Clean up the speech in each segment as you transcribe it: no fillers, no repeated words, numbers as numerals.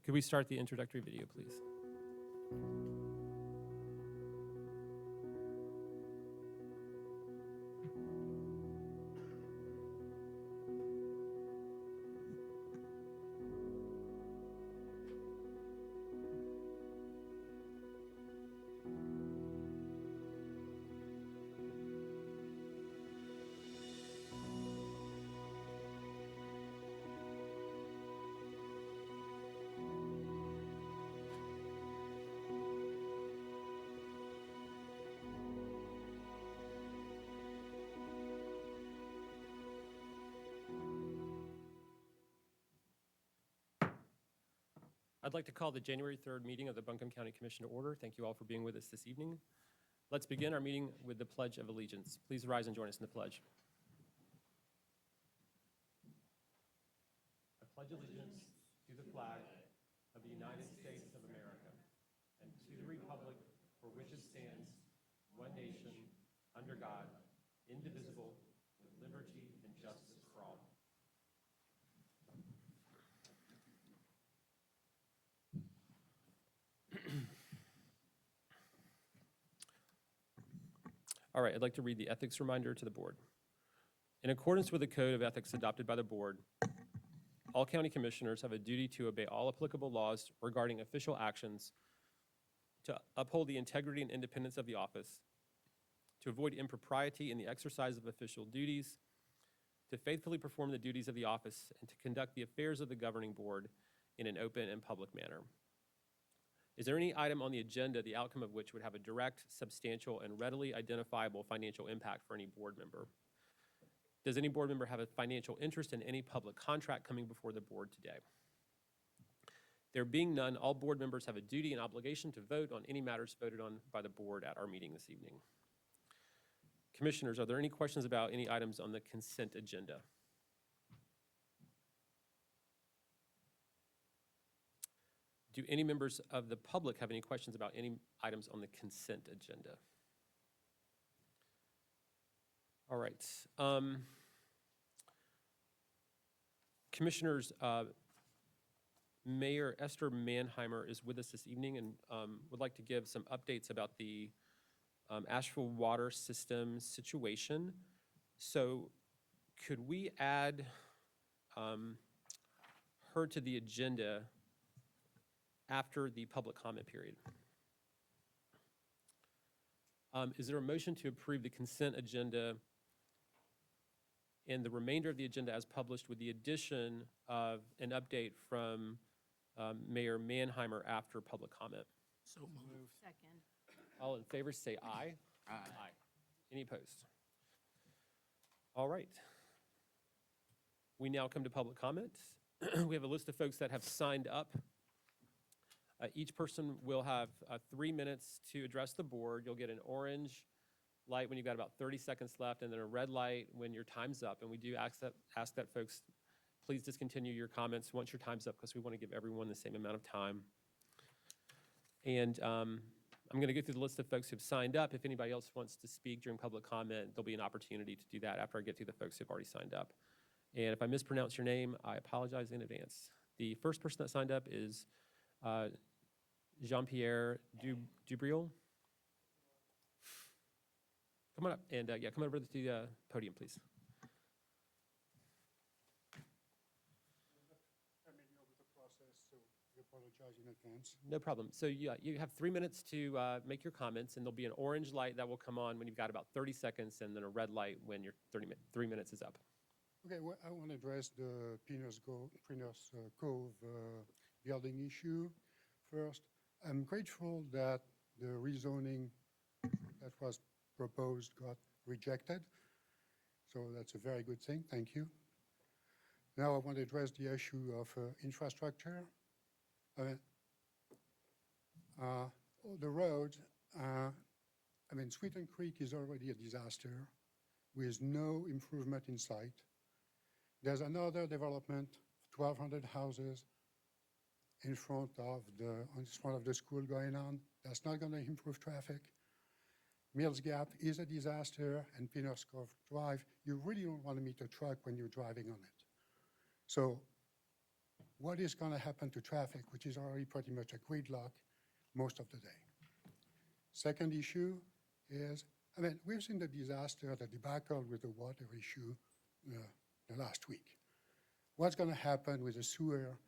Could we start the introductory video, please? I'd like to call the January 3rd meeting of the Buncombe County Commission to order. Thank you all for being with us this evening. Let's begin our meeting with the Pledge of Allegiance. Please rise and join us in the pledge. I pledge allegiance to the flag of the United States of America and to the republic for which it stands, one nation, under God, indivisible, with liberty and justice for all. All right, I'd like to read the ethics reminder to the board. In accordance with the code of ethics adopted by the board, all county commissioners have a duty to obey all applicable laws regarding official actions, to uphold the integrity and independence of the office, to avoid impropriety in the exercise of official duties, to faithfully perform the duties of the office, and to conduct the affairs of the governing board in an open and public manner. Is there any item on the agenda, the outcome of which would have a direct, substantial, and readily identifiable financial impact for any board member? Does any board member have a financial interest in any public contract coming before the board today? There being none, all board members have a duty and obligation to vote on any matters voted on by the board at our meeting this evening. Commissioners, are there any questions about any items on the consent agenda? Do any members of the public have any questions about any items on the consent agenda? All right. Commissioners, Mayor Esther Mannheimer is with us this evening and would like to give some updates about the Asheville water system situation. So could we add her to the agenda after the public comment period? Is there a motion to approve the consent agenda and the remainder of the agenda as published with the addition of an update from Mayor Mannheimer after public comment? So moved. Second. All in favor say aye. Aye. Any opposed? All right. We now come to public comment. We have a list of folks that have signed up. Each person will have 3 minutes to address the board. You'll get an orange light when you've got about 30 seconds left, and then a red light when your time's up. And we do ask that folks please discontinue your comments once your time's up, because we want to give everyone the same amount of time. And I'm going to go through the list of folks who've signed up. If anybody else wants to speak during public comment, there'll be an opportunity to do that after I get through the folks who've already signed up. And if I mispronounce your name, I apologize in advance. The first person that signed up is Jean-Pierre Dubriel. Come on up, and come over to the podium, please. Familiar with the process, so we apologize in advance. No problem. So you have 3 minutes to make your comments, and there'll be an orange light that will come on when you've got about 30 seconds, and then a red light when your 3 minutes is up. Okay, well, I want to address the Pinos Cove building issue first. I'm grateful that the rezoning that was proposed got rejected. So that's a very good thing. Thank you. Now I want to address the issue of infrastructure. The road, Sweeten Creek is already a disaster with no improvement in sight. There's another development, 1,200 houses in front of the school going on. That's not going to improve traffic. Mills Gap is a disaster, and Pinos Cove Drive, you really don't want to meet a truck when you're driving on it. So what is going to happen to traffic, which is already pretty much a gridlock most of the day. Second issue is, I mean, we've seen the disaster, the debacle with the water issue the last week. What's going to happen with a sewer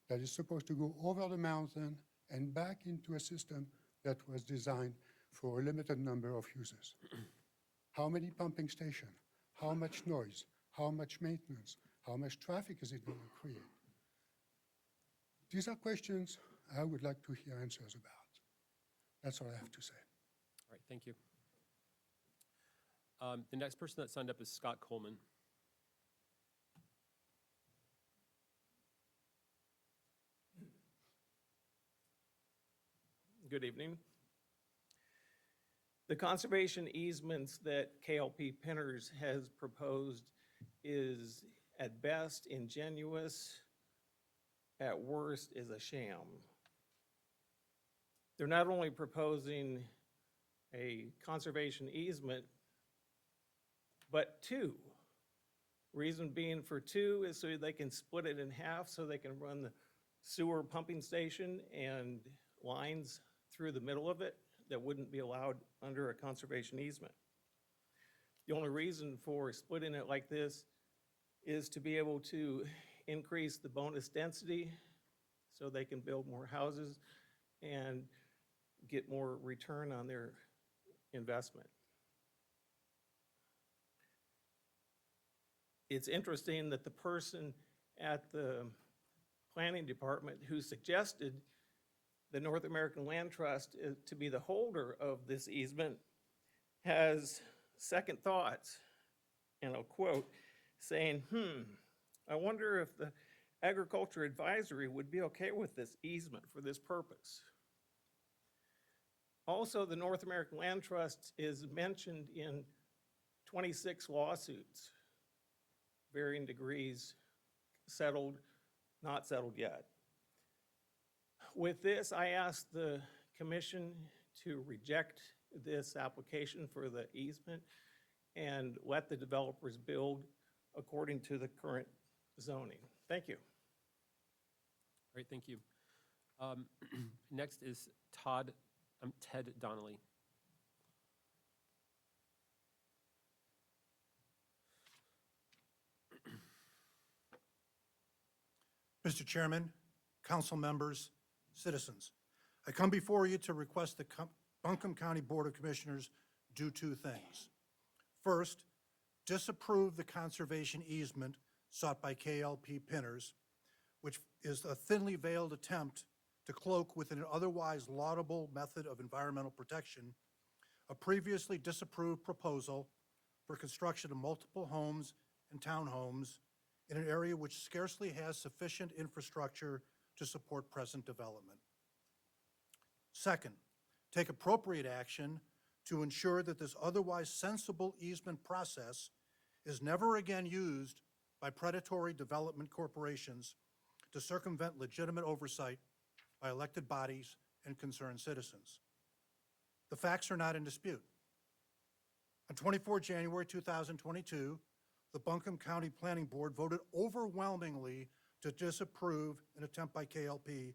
that is supposed to go over the mountain and back into a system that was designed for a limited number of users? How many pumping stations? How much noise? How much maintenance? How much traffic is it going to create? These are questions I would like to hear answers about. That's all I have to say. All right, thank you. The next person that signed up is Scott Coleman. Good evening. The conservation easements that KLP Pinners has proposed is at best ingenuous, at worst is a sham. They're not only proposing a conservation easement, but two. Reason being for two is so they can split it in half so they can run the sewer pumping station and lines through the middle of it that wouldn't be allowed under a conservation easement. The only reason for splitting it like this is to be able to increase the bonus density so they can build more houses and get more return on their investment. It's interesting that the person at the planning department who suggested the North American Land Trust to be the holder of this easement has second thoughts, and I'll quote, saying, I wonder if the Agriculture Advisory would be okay with this easement for this purpose. Also, the North American Land Trust is mentioned in 26 lawsuits, varying degrees, settled, not settled yet. With this, I asked the commission to reject this application for the easement and let the developers build according to the current zoning. Thank you. All right, thank you. Next is Ted Donnelly. Mr. Chairman, council members, citizens, I come before you to request the Buncombe County Board of Commissioners do two things. First, disapprove the conservation easement sought by KLP Pinners, which is a thinly veiled attempt to cloak within an otherwise laudable method of environmental protection a previously disapproved proposal for construction of multiple homes and townhomes in an area which scarcely has sufficient infrastructure to support present development. Second, take appropriate action to ensure that this otherwise sensible easement process is never again used by predatory development corporations to circumvent legitimate oversight by elected bodies and concerned citizens. The facts are not in dispute. On 24 January 2022, the Buncombe County Planning Board voted overwhelmingly to disapprove an attempt by KLP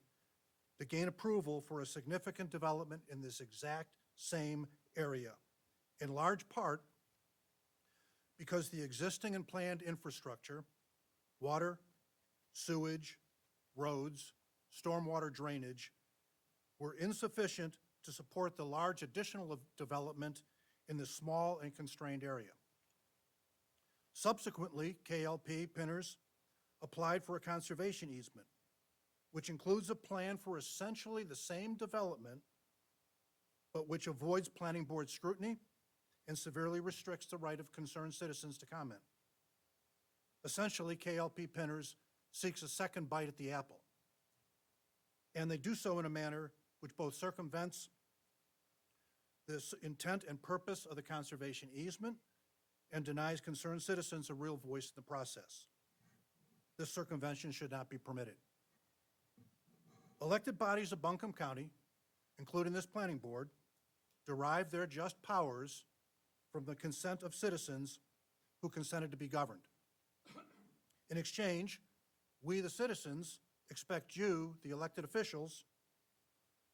to gain approval for a significant development in this exact same area, in large part because the existing and planned infrastructure, water, sewage, roads, stormwater drainage, were insufficient to support the large additional development in this small and constrained area. Subsequently, KLP Pinners applied for a conservation easement, which includes a plan for essentially the same development, but which avoids planning board scrutiny and severely restricts the right of concerned citizens to comment. Essentially, KLP Pinners seeks a second bite at the apple, and they do so in a manner which both circumvents this intent and purpose of the conservation easement and denies concerned citizens a real voice in the process. This circumvention should not be permitted. Elected bodies of Buncombe County, including this planning board, derive their just powers from the consent of citizens who consented to be governed. In exchange, we, the citizens, expect you, the elected officials,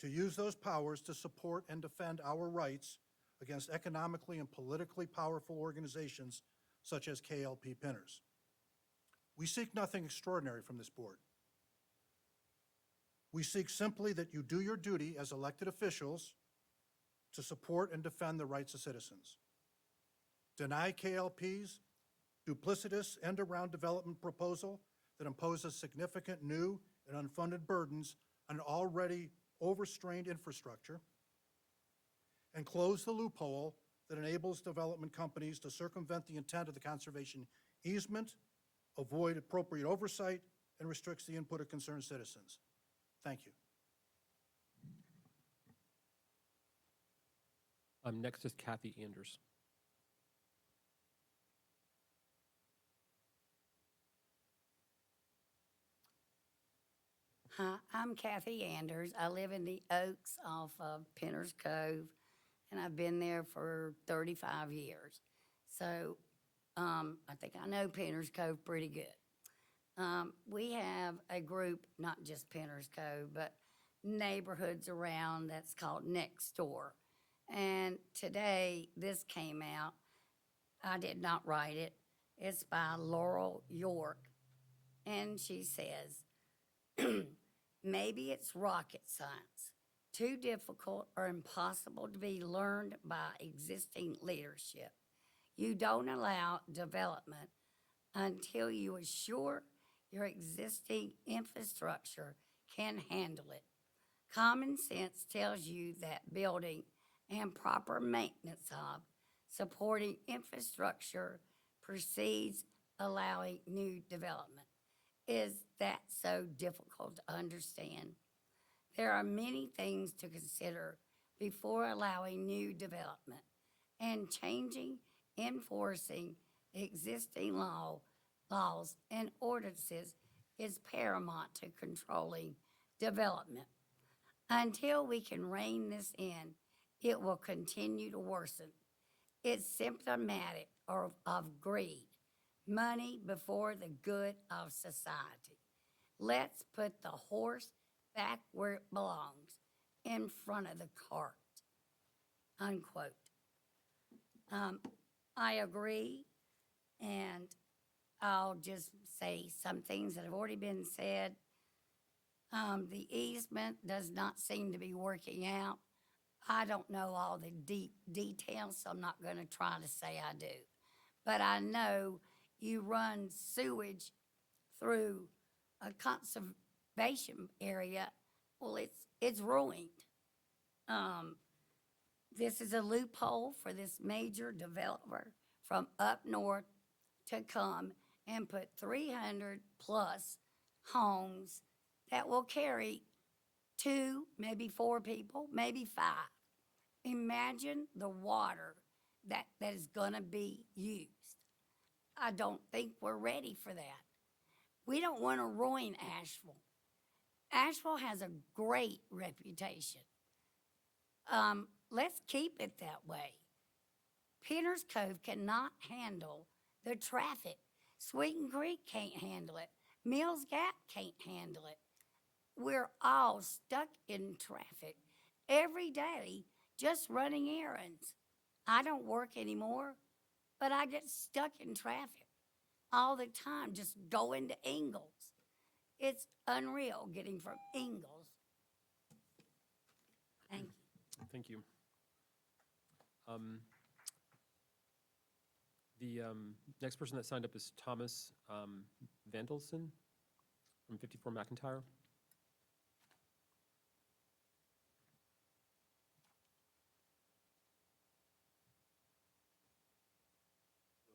to use those powers to support and defend our rights against economically and politically powerful organizations such as KLP Pinners. We seek nothing extraordinary from this board. We seek simply that you do your duty as elected officials to support and defend the rights of citizens. Deny KLP's duplicitous end-around development proposal that imposes significant new and unfunded burdens on already overstrained infrastructure, and close the loophole that enables development companies to circumvent the intent of the conservation easement, avoid appropriate oversight, and restricts the input of concerned citizens. Thank you. Next is Kathy Anders. Hi, I'm Kathy Anders. I live in the Oaks off of Penner's Cove, and I've been there for 35 years. So I think I know Penner's Cove pretty good. We have a group, not just Penner's Cove, but neighborhoods around that's called Next Door. And today, this came out. I did not write it. It's by Laurel York. And she says, maybe it's rocket science, too difficult or impossible to be learned by existing leadership. You don't allow development until you are sure your existing infrastructure can handle it. Common sense tells you that building and proper maintenance of supporting infrastructure precedes allowing new development. Is that so difficult to understand? There are many things to consider before allowing new development, and changing, enforcing existing laws and ordinances is paramount to controlling development. Until we can rein this in, it will continue to worsen. It's symptomatic of greed, money before the good of society. Let's put the horse back where it belongs, in front of the cart, unquote. I agree, and I'll just say some things that have already been said. The easement does not seem to be working out. I don't know all the deep details, so I'm not going to try to say I do. But I know you run sewage through a conservation area. Well, it's ruined. This is a loophole for this major developer from up north to come and put 300 plus homes that will carry 2, maybe 4 people, maybe 5. Imagine the water that is going to be used. I don't think we're ready for that. We don't want to ruin Asheville. Asheville has a great reputation. Let's keep it that way. Penner's Cove cannot handle the traffic. Sweeten Creek can't handle it. Mills Gap can't handle it. We're all stuck in traffic every day, just running errands. I don't work anymore, but I get stuck in traffic all the time, just going to Ingalls. It's unreal getting from Ingalls. Thank you. Thank you. The next person that signed up is Thomas Vandelson from 54 McIntyre.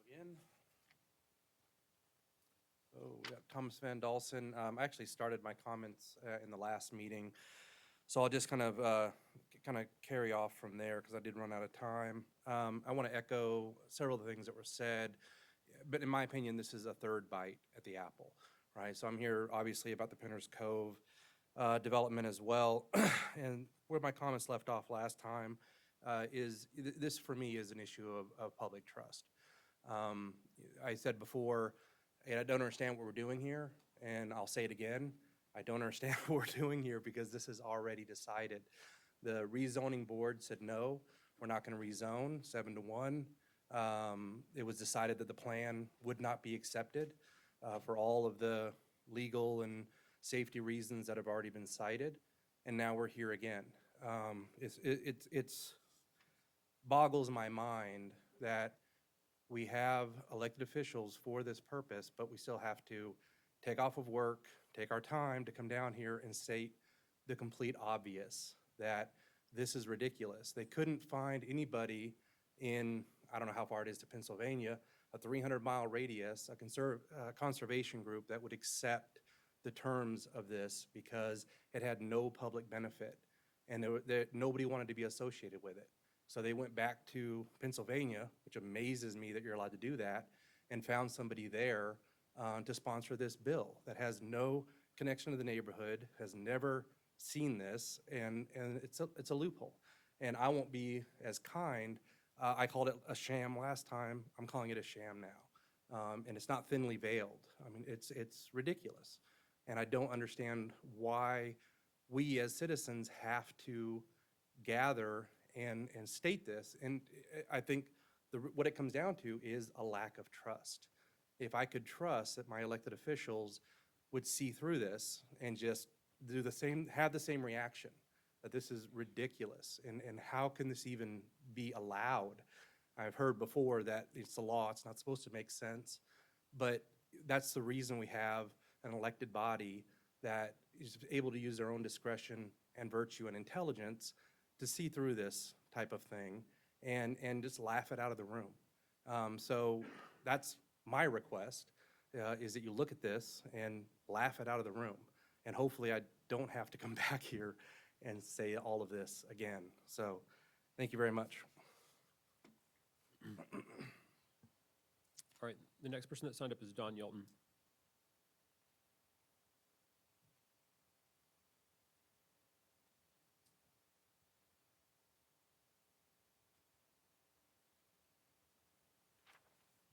Again. So we got Thomas Van Dalsen. I actually started my comments in the last meeting, so I'll just kind of carry off from there because I did run out of time. I want to echo several of the things that were said, but in my opinion, this is a third bite at the apple, right? So I'm here obviously about the Penner's Cove development as well, and where my comments left off last time is this for me is an issue of public trust. I said before, and I don't understand what we're doing here, and I'll say it again. I don't understand what we're doing here because this is already decided. The rezoning board said, no, we're not going to rezone, 7-1. It was decided that the plan would not be accepted for all of the legal and safety reasons that have already been cited. And now we're here again. It's boggles my mind that we have elected officials for this purpose, but we still have to take off of work, take our time to come down here and state the complete obvious, that this is ridiculous. They couldn't find anybody in, I don't know how far it is to Pennsylvania, a 300-mile radius, a conservation group that would accept the terms of this because it had no public benefit, and nobody wanted to be associated with it. So they went back to Pennsylvania, which amazes me that you're allowed to do that, and found somebody there to sponsor this bill that has no connection to the neighborhood, has never seen this, and it's a loophole. And I won't be as kind. I called it a sham last time. I'm calling it a sham now. And it's not thinly veiled. I mean, it's ridiculous. And I don't understand why we as citizens have to gather and state this. And I think what it comes down to is a lack of trust. If I could trust that my elected officials would see through this and just do the same, have the same reaction, that this is ridiculous, and how can this even be allowed? I've heard before that it's the law, it's not supposed to make sense, but that's the reason we have an elected body that is able to use their own discretion and virtue and intelligence to see through this type of thing and just laugh it out of the room. So that's my request, is that you look at this and laugh it out of the room. And hopefully I don't have to come back here and say all of this again. So thank you very much. All right, the next person that signed up is Don Yelton.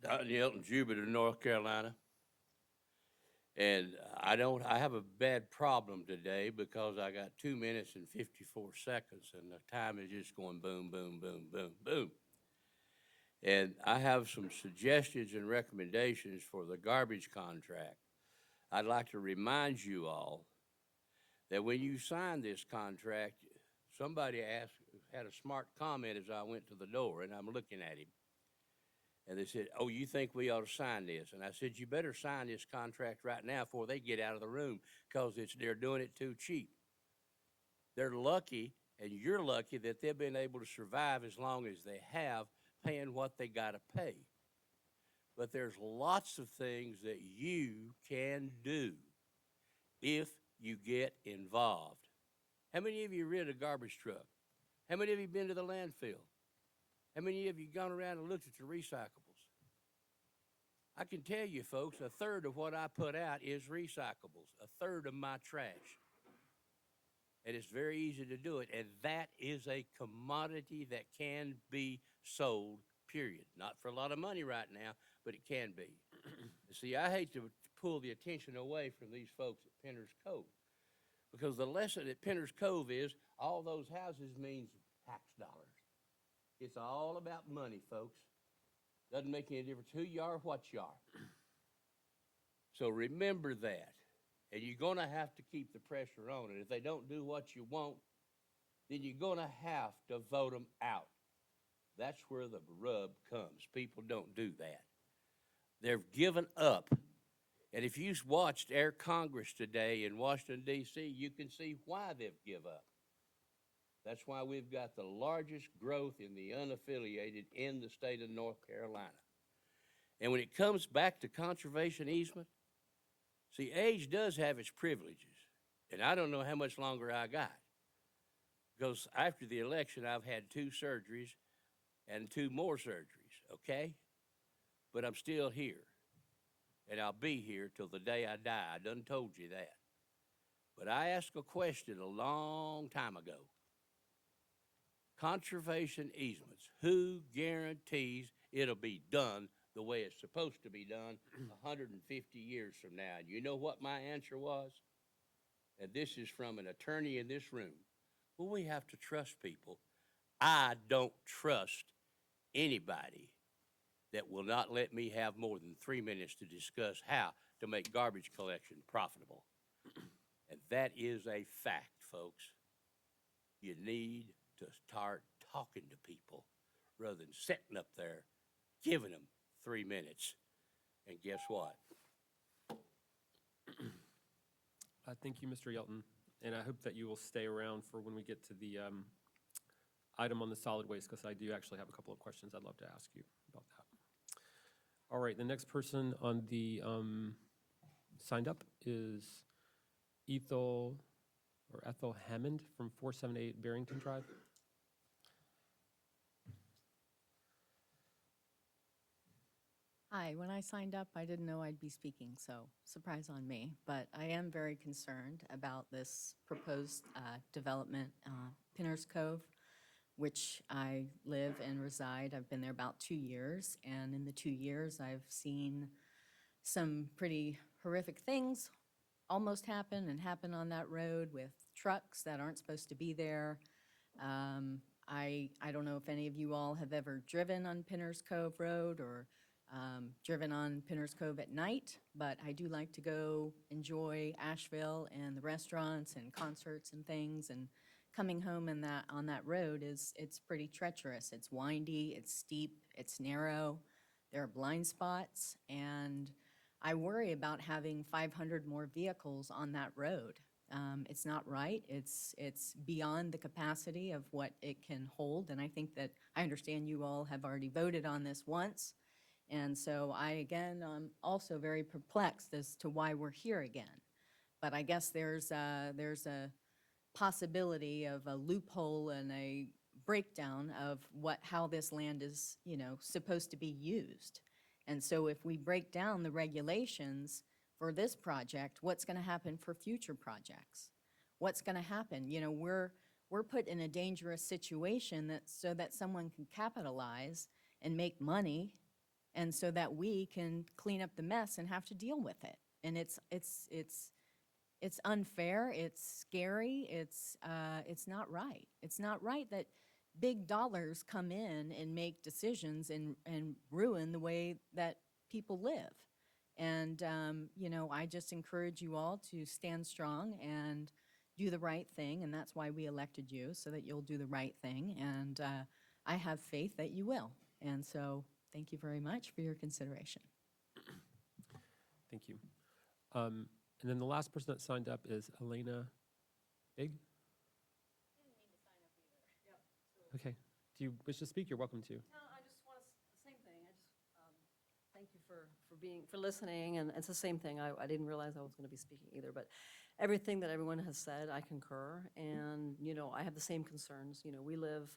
Don Yelton, Jupiter, North Carolina. And I have a bad problem today because I got 2 minutes and 54 seconds and the time is just going boom, boom, boom, boom, boom. And I have some suggestions and recommendations for the garbage contract. I'd like to remind you all that when you signed this contract, somebody had a smart comment as I went to the door, and I'm looking at him. And they said, oh, you think we ought to sign this? And I said, you better sign this contract right now before they get out of the room, because they're doing it too cheap. They're lucky, and you're lucky, that they've been able to survive as long as they have, paying what they got to pay. But there's lots of things that you can do if you get involved. How many of you rid a garbage truck? How many of you been to the landfill? How many of you gone around and looked at the recyclables? I can tell you, folks, 1/3 of what I put out is recyclables, 1/3 of my trash. And it's very easy to do it, and that is a commodity that can be sold, period. Not for a lot of money right now, but it can be. See, I hate to pull the attention away from these folks at Penner's Cove, because the lesson at Penner's Cove is all those houses means tax dollars. It's all about money, folks. Doesn't make any difference who you are or what you are. So remember that. And you're going to have to keep the pressure on. And if they don't do what you want, then you're going to have to vote them out. That's where the rub comes. People don't do that. They've given up. And if you watched Air Congress today in Washington, D.C., you can see why they've given up. That's why we've got the largest growth in the unaffiliated in the state of North Carolina. And when it comes back to conservation easement, see, age does have its privileges. And I don't know how much longer I got. Because after the election, I've had 2 surgeries and 2 more surgeries, okay? But I'm still here. And I'll be here till the day I die. I done told you that. But I asked a question a long time ago. Conservation easements, who guarantees it'll be done the way it's supposed to be done 150 years from now? And you know what my answer was? and this is from an attorney in this room, well, we have to trust people. I don't trust anybody that will not let me have more than 3 minutes to discuss how to make garbage collection profitable. And that is a fact, folks. You need to start talking to people rather than sitting up there giving them 3 minutes. And guess what? Thank you, Mr. Yelton, and I hope that you will stay around for when we get to the item on the solid waste, because I do actually have a couple of questions I'd love to ask you about that. All right, the next person on the signed up is Ethel Hammond from 478 Barrington Drive. Hi, when I signed up, I didn't know I'd be speaking, so surprise on me. But I am very concerned about this proposed development, Pinner's Cove, which I live and reside. I've been there about 2 years, and in the 2 years, I've seen some pretty horrific things almost happen and happen on that road with trucks that aren't supposed to be there. I don't know if any of you all have ever driven on Pinner's Cove Road or driven on Pinner's Cove at night, but I do like to go enjoy Asheville and the restaurants and concerts and things. And coming home on that road it's pretty treacherous. It's windy, it's steep, it's narrow. There are blind spots, and I worry about having 500 more vehicles on that road. It's not right. It's beyond the capacity of what it can hold, and I think that I understand you all have already voted on this once. And so again, I'm also very perplexed as to why we're here again. But I guess there's a possibility of a loophole and a breakdown of how this land is, supposed to be used. And so if we break down the regulations for this project, what's going to happen for future projects? What's going to happen? We're put in a dangerous situation so that someone can capitalize and make money, and so that we can clean up the mess and have to deal with it. And it's unfair, it's scary, it's not right. It's not right that big dollars come in and make decisions and ruin the way that people live. And, I just encourage you all to stand strong and do the right thing, and that's why we elected you, so that you'll do the right thing. And I have faith that you will. And so thank you very much for your consideration. Thank you. And then the last person that signed up is Elena Big. Okay. Do you wish to speak? You're welcome to. No, I just want to, the same thing. I just, thank you for listening, and it's the same thing. I didn't realize I was going to be speaking either, but everything that everyone has said, I concur, and, I have the same concerns. We live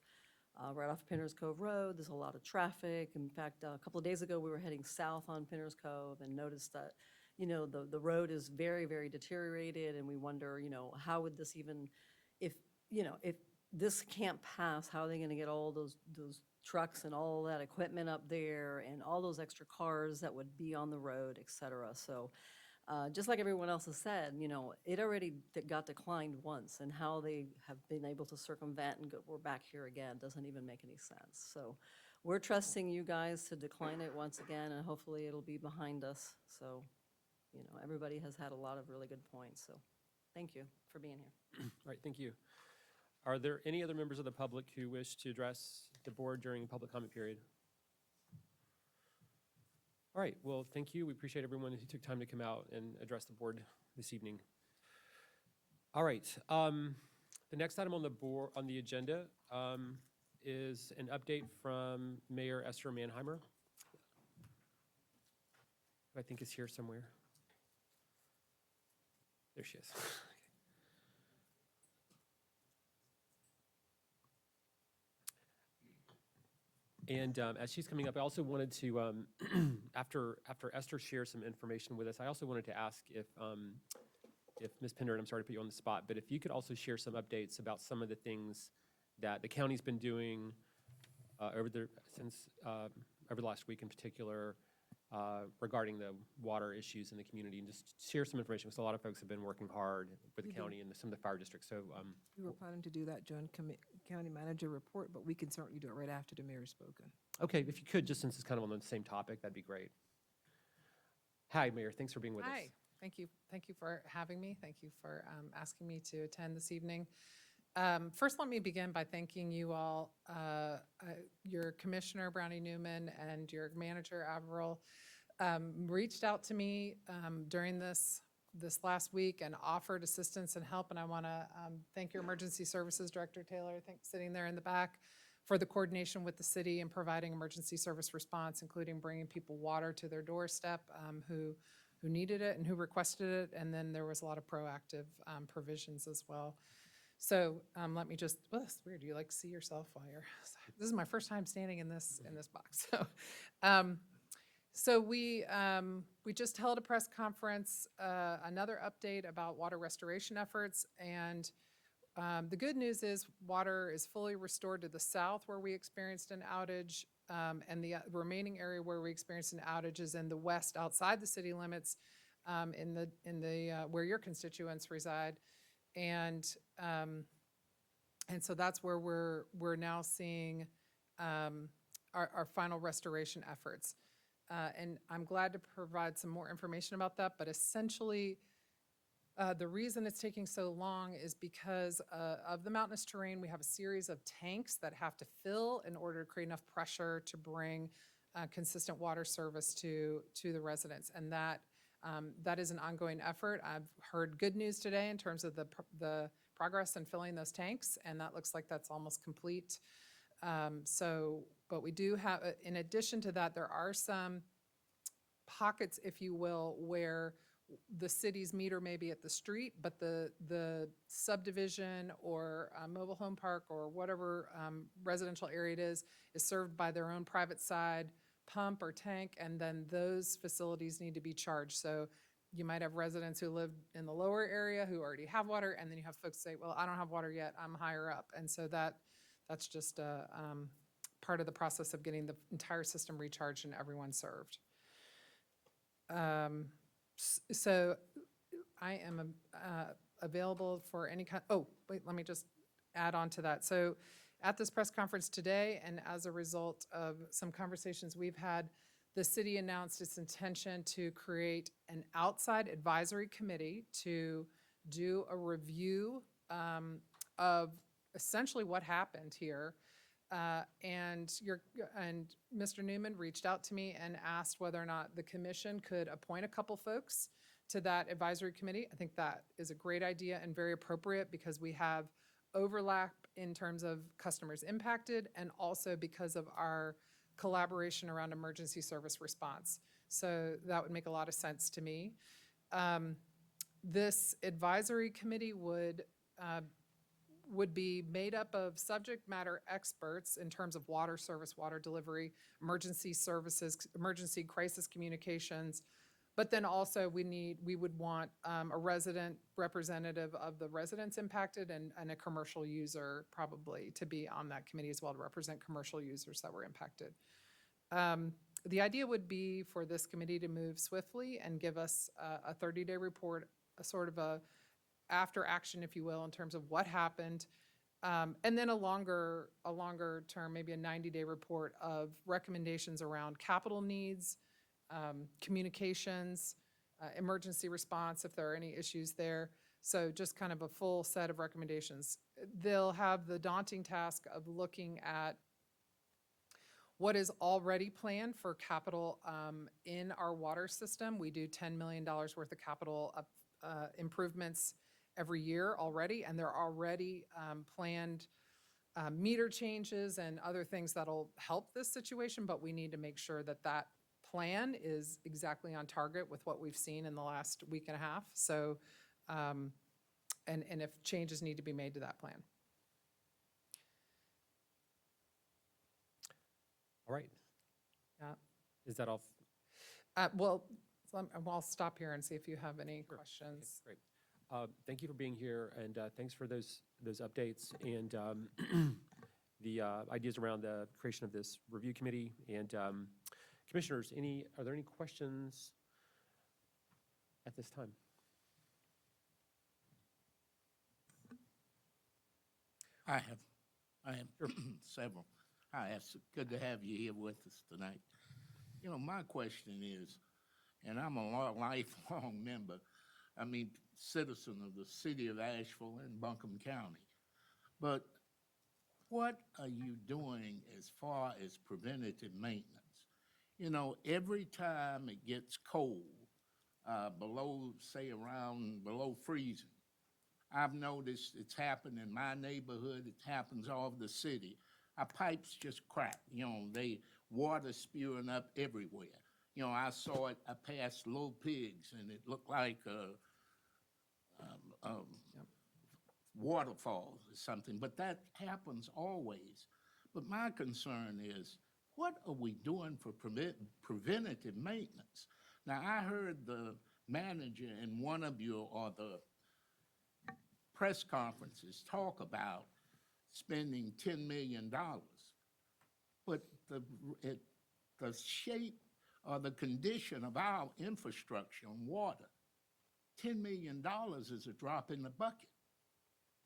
right off Pinner's Cove Road. There's a lot of traffic. In fact, a couple of days ago, we were heading south on Pinner's Cove and noticed that, the road is very, very deteriorated, and we wonder, how would this even, if this can't pass, how are they going to get all those trucks and all that equipment up there and all those extra cars that would be on the road, et cetera? So just like everyone else has said, it already got declined once, and how they have been able to circumvent and we're back here again doesn't even make any sense. So we're trusting you guys to decline it once again, and hopefully it'll be behind us. So, everybody has had a lot of really good points. So thank you for being here. All right, thank you. Are there any other members of the public who wish to address the board during the public comment period? All right, well, thank you. We appreciate everyone who took time to come out and address the board this evening. All right, the next item on the agenda is an update from Mayor Esther Mannheimer, who I think is here somewhere. There she is. And as she's coming up, I also wanted to, after Esther shares some information with us, I also wanted to ask if Ms. Pender, I'm sorry to put you on the spot, but if you could also share some updates about some of the things that the county's been doing over the last week in particular, regarding the water issues in the community and just share some information, because a lot of folks have been working hard with the county and some of the fire districts. So We were planning to do that during county manager report, but we can certainly do it right after the mayor's spoken. okay, if you could, just since it's kind of on the same topic, that'd be great. Hi, Mayor. Thanks for being with us. Hi, thank you. Thank you for having me. Thank you for asking me to attend this evening. First, let me begin by thanking you all, your Commissioner Brownie Newman and your manager Averill reached out to me during this last week and offered assistance and help. And I want to thank your Emergency Services Director, Taylor, I think sitting there in the back, for the coordination with the city and providing emergency service response, including bringing people water to their doorstep who needed it and who requested it. And then there was a lot of proactive provisions as well. So let me just, well, that's weird. You like see yourself while you're, this is my first time standing in this box. So we just held a press conference, another update about water restoration efforts. And the good news is water is fully restored to the south where we experienced an outage. And the remaining area where we experienced an outage is in the west outside the city limits in the where your constituents reside. And so that's where we're now seeing our final restoration efforts. And I'm glad to provide some more information about that, but essentially the reason it's taking so long is because of the mountainous terrain. We have a series of tanks that have to fill in order to create enough pressure to bring consistent water service to the residents. And that is an ongoing effort. I've heard good news today in terms of the progress in filling those tanks, and that looks like that's almost complete. But we do have, in addition to that, there are some pockets, if you will, where the city's meter may be at the street, but the subdivision or mobile home park or whatever residential area it is served by their own private side pump or tank, and then those facilities need to be charged. So you might have residents who live in the lower area who already have water, and then you have folks say, well, I don't have water yet, I'm higher up. And so that's just part of the process of getting the entire system recharged and everyone served. So I am available for any kind, oh, wait, let me just add on to that. So at this press conference today, and as a result of some conversations we've had, the city announced its intention to create an outside advisory committee to do a review of essentially what happened here. And Mr. Newman reached out to me and asked whether or not the commission could appoint a couple folks to that advisory committee. I think that is a great idea and very appropriate because we have overlap in terms of customers impacted and also because of our collaboration around emergency service response. So that would make a lot of sense to me. This advisory committee would be made up of subject matter experts in terms of water service, water delivery, emergency services, emergency crisis communications. But then also we would want a resident representative of the residents impacted and a commercial user probably to be on that committee as well to represent commercial users that were impacted. The idea would be for this committee to move swiftly and give us a 30-day report, a sort of a after action, if you will, in terms of what happened. And then a longer term, maybe a 90-day report of recommendations around capital needs, communications, emergency response, if there are any issues there. So just kind of a full set of recommendations. They'll have the daunting task of looking at what is already planned for capital in our water system. We do $10 million worth of capital improvements every year already, and there are already planned meter changes and other things that'll help this situation, but we need to make sure that that plan is exactly on target with what we've seen in the last week and a half. So, and if changes need to be made to that plan. All right. Yeah. Is that all? Well, I'll stop here and see if you have any questions. Okay, great. Thank you for being here, and thanks for those updates and the ideas around the creation of this review committee. And Commissioners, are there any questions at this time? I have several. Hi, it's good to have you here with us tonight. You know, my question is, and I'm a lifelong member, citizen of the city of Asheville and Buncombe County, but what are you doing as far as preventative maintenance? You know, every time it gets cold, below freezing, I've noticed it's happened in my neighborhood, it happens all over the city. Our pipes just crack, water spewing up everywhere. I saw it, I passed Little Pigs, and it looked like waterfalls or something, but that happens always. But my concern is, what are we doing for preventative maintenance? Now, I heard the manager in one of the press conferences talk about spending $10 million, but the shape or the condition of our infrastructure and water, $10 million is a drop in the bucket.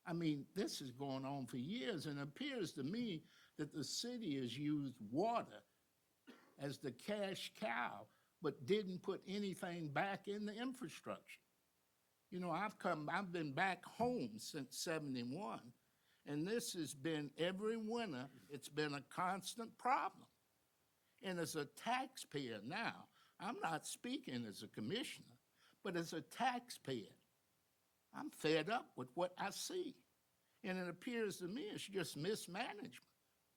I mean, this is going on for years, and it appears to me that the city has used water as the cash cow, but didn't put anything back in the infrastructure. I've been back home since '71, and this has been every winter, it's been a constant problem. And as a taxpayer now, I'm not speaking as a commissioner, but as a taxpayer, I'm fed up with what I see. And it appears to me it's just mismanagement.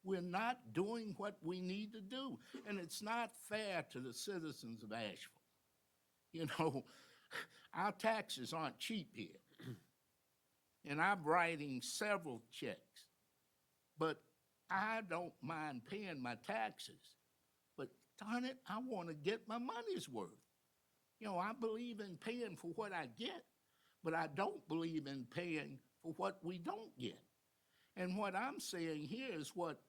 We're not doing what we need to do. And it's not fair to the citizens of Asheville. Our taxes aren't cheap here. And I'm writing several checks. But I don't mind paying my taxes. But darn it, I want to get my money's worth. I believe in paying for what I get, but I don't believe in paying for what we don't get. And what I'm saying here is what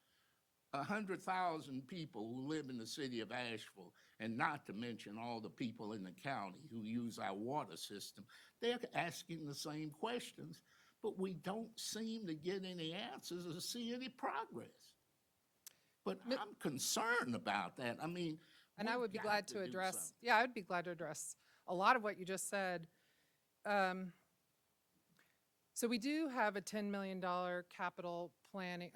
100,000 people who live in the city of Asheville, and not to mention all the people in the county who use our water system, they're asking the same questions, but we don't seem to get any answers or see any progress. But I'm concerned about that. I mean, And I we've would be got glad to do address, something. yeah, I would be glad to address a lot of what you just said. So we do have a $10 million capital planning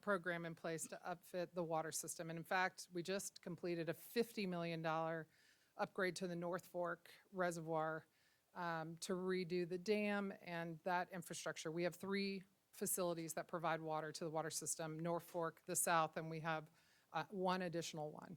program in place to upfit the water system. And in fact, we just completed a $50 million upgrade to the North Fork Reservoir to redo the dam and that infrastructure. We have 3 facilities that provide water to the water system, North Fork, the south, and we have one additional one.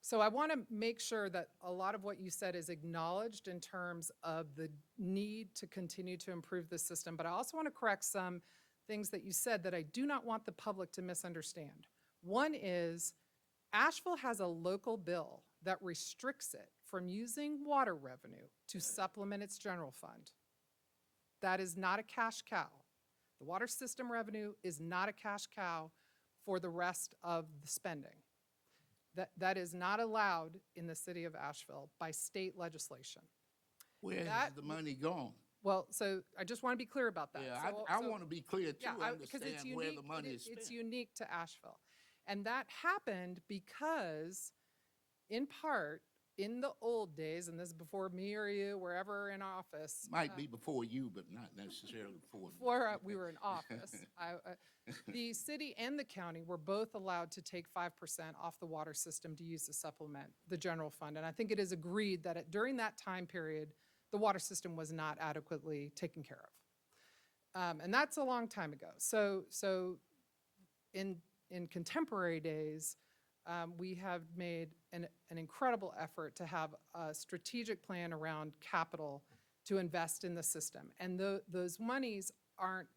So I want to make sure that a lot of what you said is acknowledged in terms of the need to continue to improve the system, but I also want to correct some things that you said that I do not want the public to misunderstand. One is Asheville has a local bill that restricts it from using water revenue to supplement its general fund. That is not a cash cow. The water system revenue is not a cash cow for the rest of the spending. That is not allowed in the city of Asheville by state legislation. Where has the money gone? Well, so I just want to be clear about that. Yeah, I want to be clear too, Yeah, because it's understand where unique, the money is spent. it's unique to Asheville. And that happened because, in part, in the old days, and this is before me or you, wherever in office. Might be before you, but not necessarily before me. Before we were in office, the city and the county were both allowed to take 5% off the water system to use to supplement the general fund. And I think it is agreed that during that time period, the water system was not adequately taken care of. And that's a long time ago. So in contemporary days, we have made an incredible effort to have a strategic plan around capital to invest in the system. And those monies aren't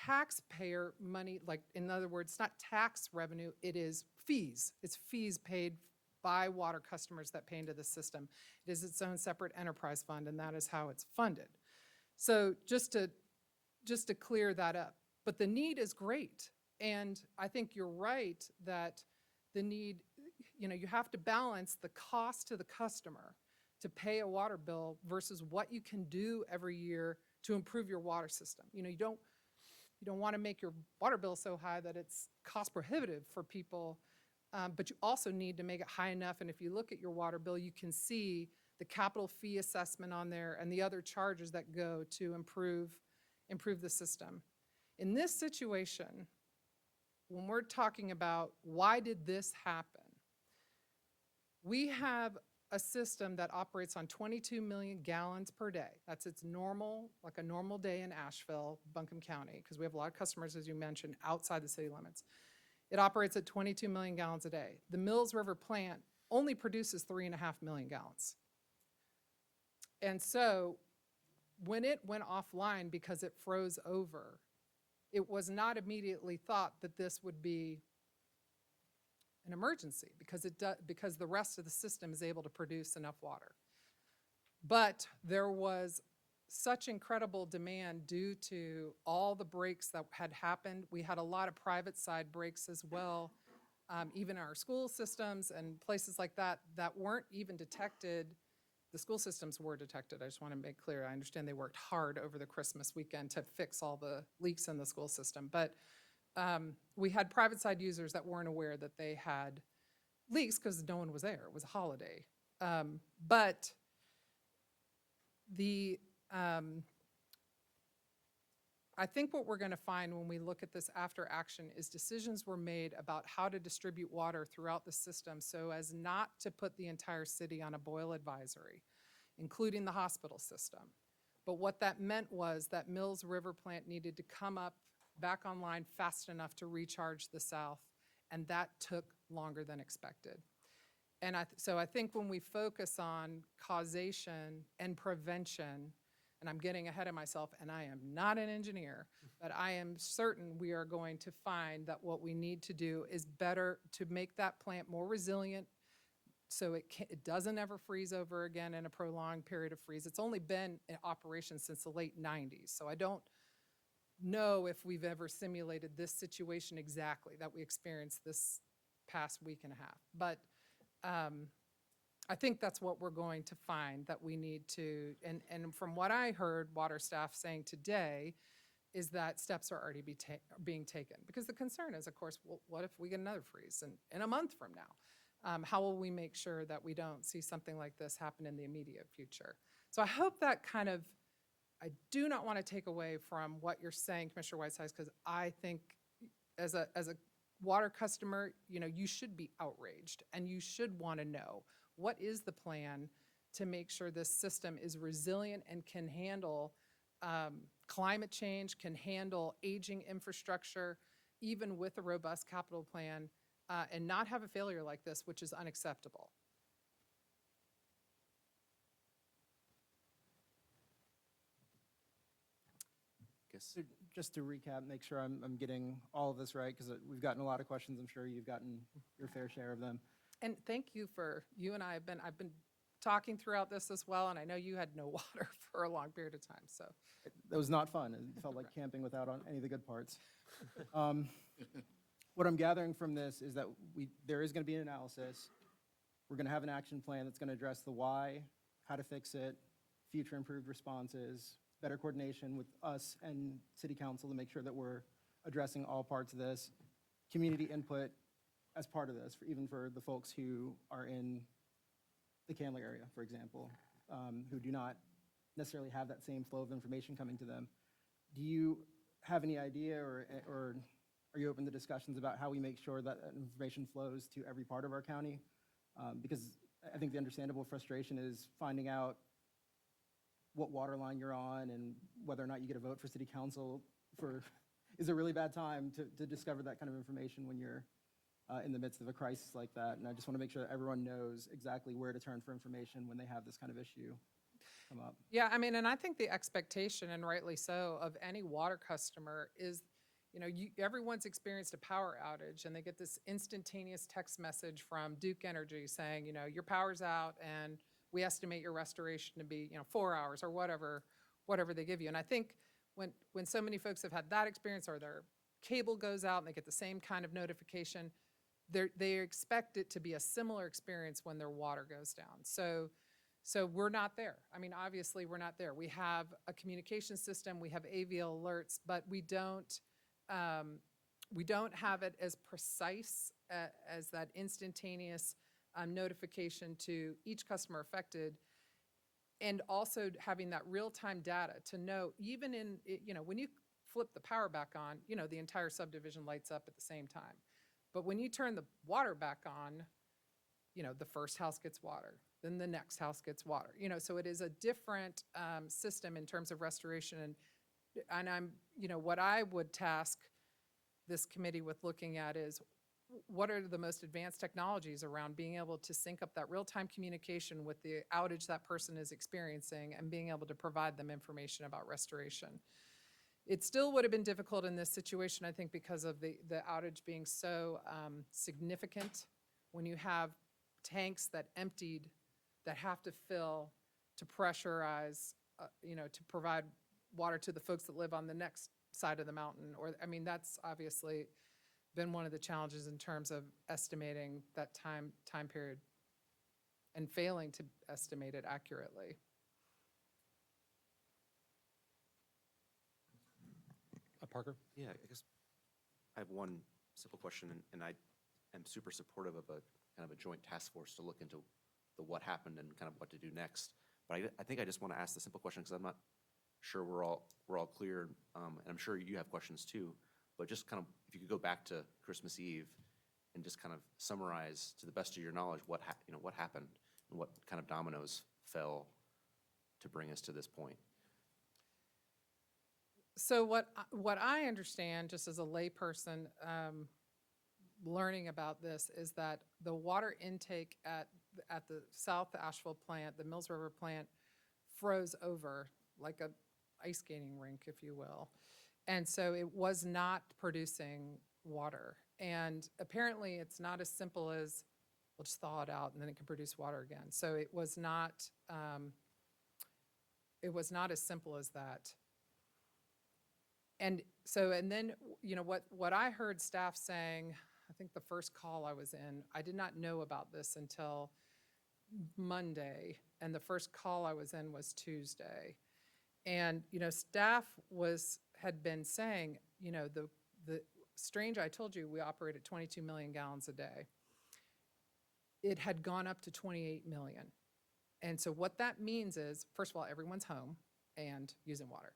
taxpayer money, like, in other words, it's not tax revenue, it is fees. It's fees paid by water customers that pay into the system. It is its own separate enterprise fund, and that is how it's funded. So just to clear that up. But the need is great. And I think you're right that the need you have to balance the cost to the customer to pay a water bill versus what you can do every year to improve your water system. You don't want to make your water bill so high that it's cost prohibitive for people, but you also need to make it high enough. And if you look at your water bill, you can see the capital fee assessment on there and the other charges that go to improve the system. In this situation, when we're talking about why did this happen, we have a system that operates on 22 million gallons per day. That's its normal, like a normal day in Asheville, Buncombe County, because we have a lot of customers, as you mentioned, outside the city limits. It operates at 22 million gallons a day. The Mills River plant only produces 3.5 million gallons. And so when it went offline because it froze over, it was not immediately thought that this would be an emergency because the rest of the system is able to produce enough water. But there was such incredible demand due to all the breaks that had happened. We had a lot of private side breaks as well, even our school systems and places like that weren't even detected. The school systems were detected. I just want to make clear. I understand they worked hard over the Christmas weekend to fix all the leaks in the school system. But we had private side users that weren't aware that they had leaks because no one was there. It was a holiday. But I think what we're going to find when we look at this after action is decisions were made about how to distribute water throughout the system so as not to put the entire city on a boil advisory, including the hospital system. But what that meant was that Mills River plant needed to come up back online fast enough to recharge the south, and that took longer than expected. And so I think when we focus on causation and prevention, and I'm getting ahead of myself, and I am not an engineer, but I am certain we are going to find that what we need to do is better to make that plant more resilient so it doesn't ever freeze over again in a prolonged period of freeze. It's only been in operation since the late 90s, so I don't know if we've ever simulated this situation exactly that we experienced this past week and a half. But I think that's what we're going to find that we need to, and from what I heard water staff saying today, is that steps are already being taken. Because the concern is, of course, well, what if we get another freeze in a month from now? How will we make sure that we don't see something like this happen in the immediate future? So I hope that kind of, I do not want to take away from what you're saying, Commissioner Whitesides, because I think as a water customer, you should be outraged and you should want to know what is the plan to make sure this system is resilient and can handle climate change, can handle aging infrastructure, even with a robust capital plan, and not have a failure like this, which is unacceptable. So just to recap, make sure I'm getting all of this right, because we've gotten a lot of questions. I'm sure you've gotten your fair share of them. And thank you you and I have been, I've been talking throughout this as well, and I know you had no water for a long period of time, so. That was not fun. It felt like camping without any of the good parts. What I'm gathering from this is that there is going to be an analysis. We're going to have an action plan that's going to address the why, how to fix it, future improved responses, better coordination with us and City Council to make sure that we're addressing all parts of this, community input as part of this, even for the folks who are in the Candler area, for example, who do not necessarily have that same flow of information coming to them. Do you have any idea or are you open to discussions about how we make sure that information flows to every part of our county? Because I think the understandable frustration is finding out what water line you're on and whether or not you get a vote for City Council is a really bad time to discover that kind of information when you're in the midst of a crisis like that. And I just want to make sure that everyone knows exactly where to turn for information when they have this kind of issue come up. Yeah, I mean, and I think the expectation, and rightly so, of any water customer is, everyone's experienced a power outage and they get this instantaneous text message from Duke Energy saying, your power's out and we estimate your restoration to be, 4 hours or whatever they give you. And I think when so many folks have had that experience or their cable goes out and they get the same kind of notification, they expect it to be a similar experience when their water goes down. So we're not there. I mean, obviously, we're not there. We have a communication system, we have AVL alerts, but we don't have it as precise as that instantaneous notification to each customer affected, and also having that real-time data to know, even in, when you flip the power back on, the entire subdivision lights up at the same time. But when you turn the water back on, the first house gets water, then the next house gets water. So it is a different system in terms of restoration. And I'm, what I would task this committee with looking at is, what are the most advanced technologies around being able to sync up that real-time communication with the outage that person is experiencing and being able to provide them information about restoration. It still would have been difficult in this situation, I think, because of the outage being so significant. When you have tanks that emptied, that have to fill to pressurize, to provide water to the folks that live on the next side of the mountain. That's obviously been one of the challenges in terms of estimating that time period and failing to estimate it accurately. Parker? Yeah, I guess I have one simple question, and I am super supportive of a kind of a joint task force to look into the what happened and kind of what to do next. But I think I just want to ask the simple question because I'm not sure we're all clear, and I'm sure you have questions too. But just kind of, if you could go back to Christmas Eve and just kind of summarize, to the best of your knowledge, what happened and what kind of dominoes fell to bring us to this point. So what I understand, just as a layperson learning about this, is that the water intake at the South Asheville plant, the Mills River plant, froze over like a ice skating rink, if you will. And so it was not producing water. And apparently it's not as simple as, we'll just thaw it out and then it can produce water again. So it was not as simple as that. And then, what I heard staff saying, I think the first call I was in, I did not know about this until Monday, and the first call I was in was Tuesday. And, staff had been saying, the strange, I told you we operate at 22 million gallons a day. It had gone up to 28 million. And so what that means is, first of all, everyone's home and using water.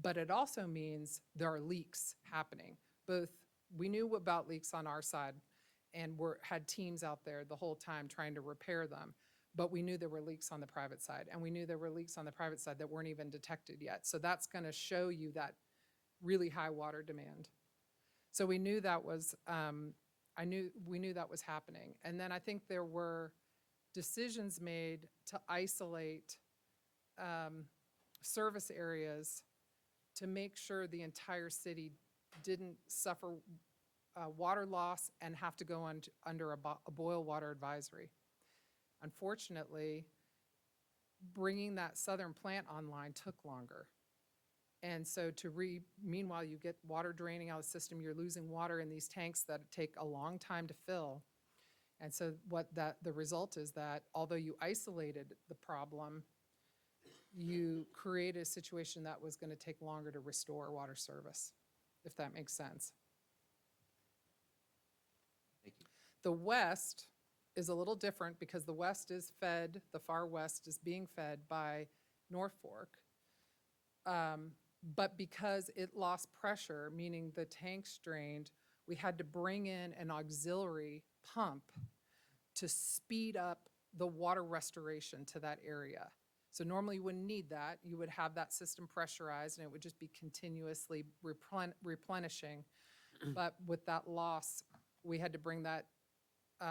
But it also means there are leaks happening. We knew about leaks on our side and had teams out there the whole time trying to repair them. But we knew there were leaks on the private side, and we knew there were leaks on the private side that weren't even detected yet. So that's going to show you that really high water demand. So we knew that was, we knew that was happening. And then I think there were decisions made to isolate service areas to make sure the entire city didn't suffer water loss and have to go under a boil water advisory. Unfortunately, bringing that southern plant online took longer. And so meanwhile, you get water draining out of the system, you're losing water in these tanks that take a long time to fill. And so the result is that although you isolated the problem, you created a situation that was going to take longer to restore water service, if that makes sense. Thank you. The West is a little different because the West is fed, the far West is being fed by North Fork. But because it lost pressure, meaning the tanks drained, we had to bring in an auxiliary pump to speed up the water restoration to that area. So normally you wouldn't need that. You would have that system pressurized and it would just be continuously replenishing. But with that loss, we had to bring that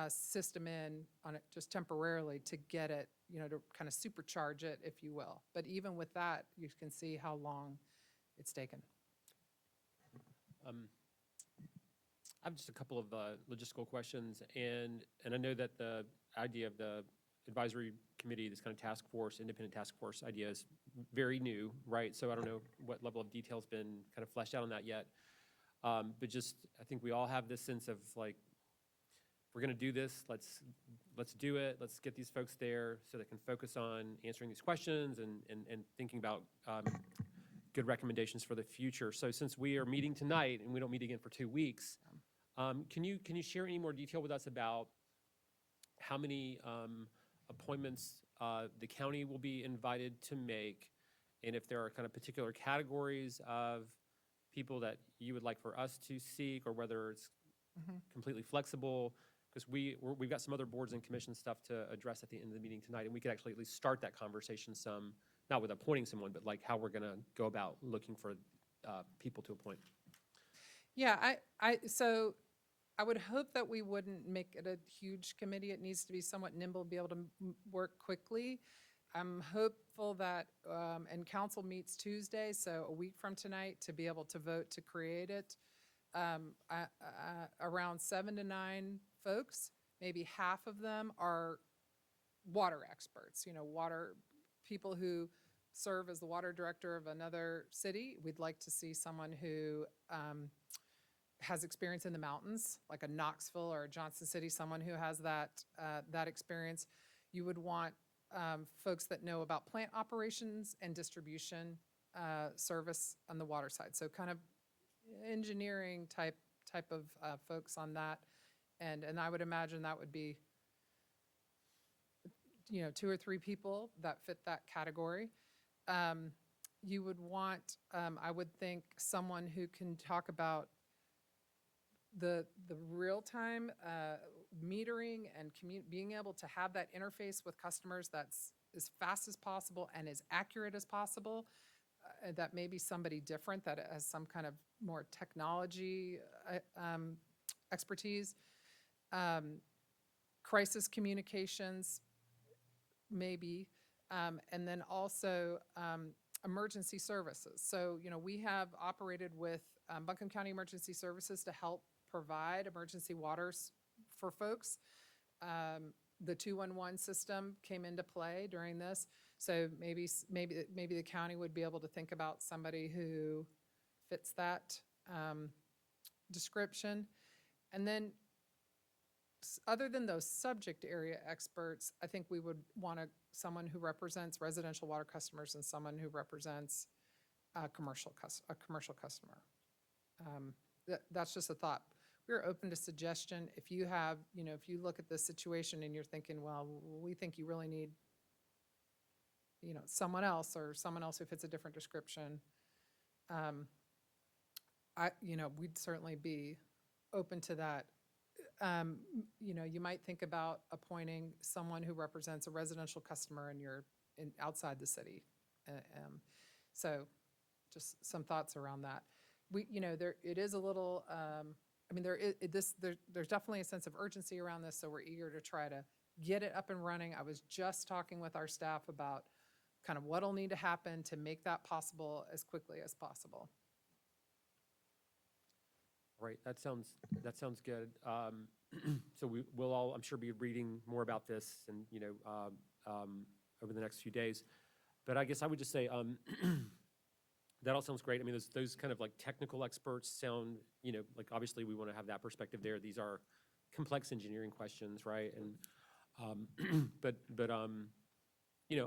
system in on it just temporarily to get it, to kind of supercharge it, if you will. But even with that, you can see how long it's taken. I have just a couple of logistical questions, and I know that the idea of the advisory committee, this kind of task force, independent task force idea is very new, right? So I don't know what level of detail's been kind of fleshed out on that yet. But just, I think we all have this sense of like, we're going to do this. Let's do it. Let's get these folks there so they can focus on answering these questions and thinking about good recommendations for the future. So since we are meeting tonight and we don't meet again for 2 weeks, can you share any more detail with us about how many appointments the county will be invited to make, and if there are kind of particular categories of people that you would like for us to seek, or whether it's completely flexible? Because we've got some other boards and commission stuff to address at the end of the meeting tonight, and we could actually at least start that conversation some, not with appointing someone, but like how we're going to go about looking for people to appoint. Yeah, so I would hope that we wouldn't make it a huge committee. It needs to be somewhat nimble, be able to work quickly. I'm hopeful that, and council meets Tuesday, so a week from tonight, to be able to vote to create it. Around 7 to 9 folks, maybe half of them are water experts, water people who serve as the water director of another city. We'd like to see someone who has experience in the mountains, like a Knoxville or a Johnson City, someone who has that experience. You would want folks that know about plant operations and distribution service on the water side. So kind of engineering type of folks on that. And I would imagine that would be, 2 or 3 people that fit that category. You would want, I would think, someone who can talk about the real-time metering and being able to have that interface with customers that's as fast as possible and as accurate as possible. That may be somebody different that has some kind of more technology expertise. Crisis communications, maybe. And then also emergency services. So, we have operated with Buncombe County Emergency Services to help provide emergency waters for folks. The 211 system came into play during this. So maybe the county would be able to think about somebody who fits that description. And then other than those subject area experts, I think we would want someone who represents residential water customers and someone who represents a commercial customer. That's just a thought. We're open to suggestion. If you have, if you look at this situation and you're thinking, well, we think you really need, someone else who fits a different description, we'd certainly be open to that. You might think about appointing someone who represents a residential customer and you're outside the city. So just some thoughts around that. It is a little, there's definitely a sense of urgency around this, so we're eager to try to get it up and running. I was just talking with our staff about kind of what'll need to happen to make that possible as quickly as possible. Right, that sounds good. So we'll all, I'm sure, be reading more about this and, over the next few days. But I guess I would just say, that all sounds great. I mean, those kind of like technical experts sound, like obviously we want to have that perspective there. These are complex engineering questions, right? And, but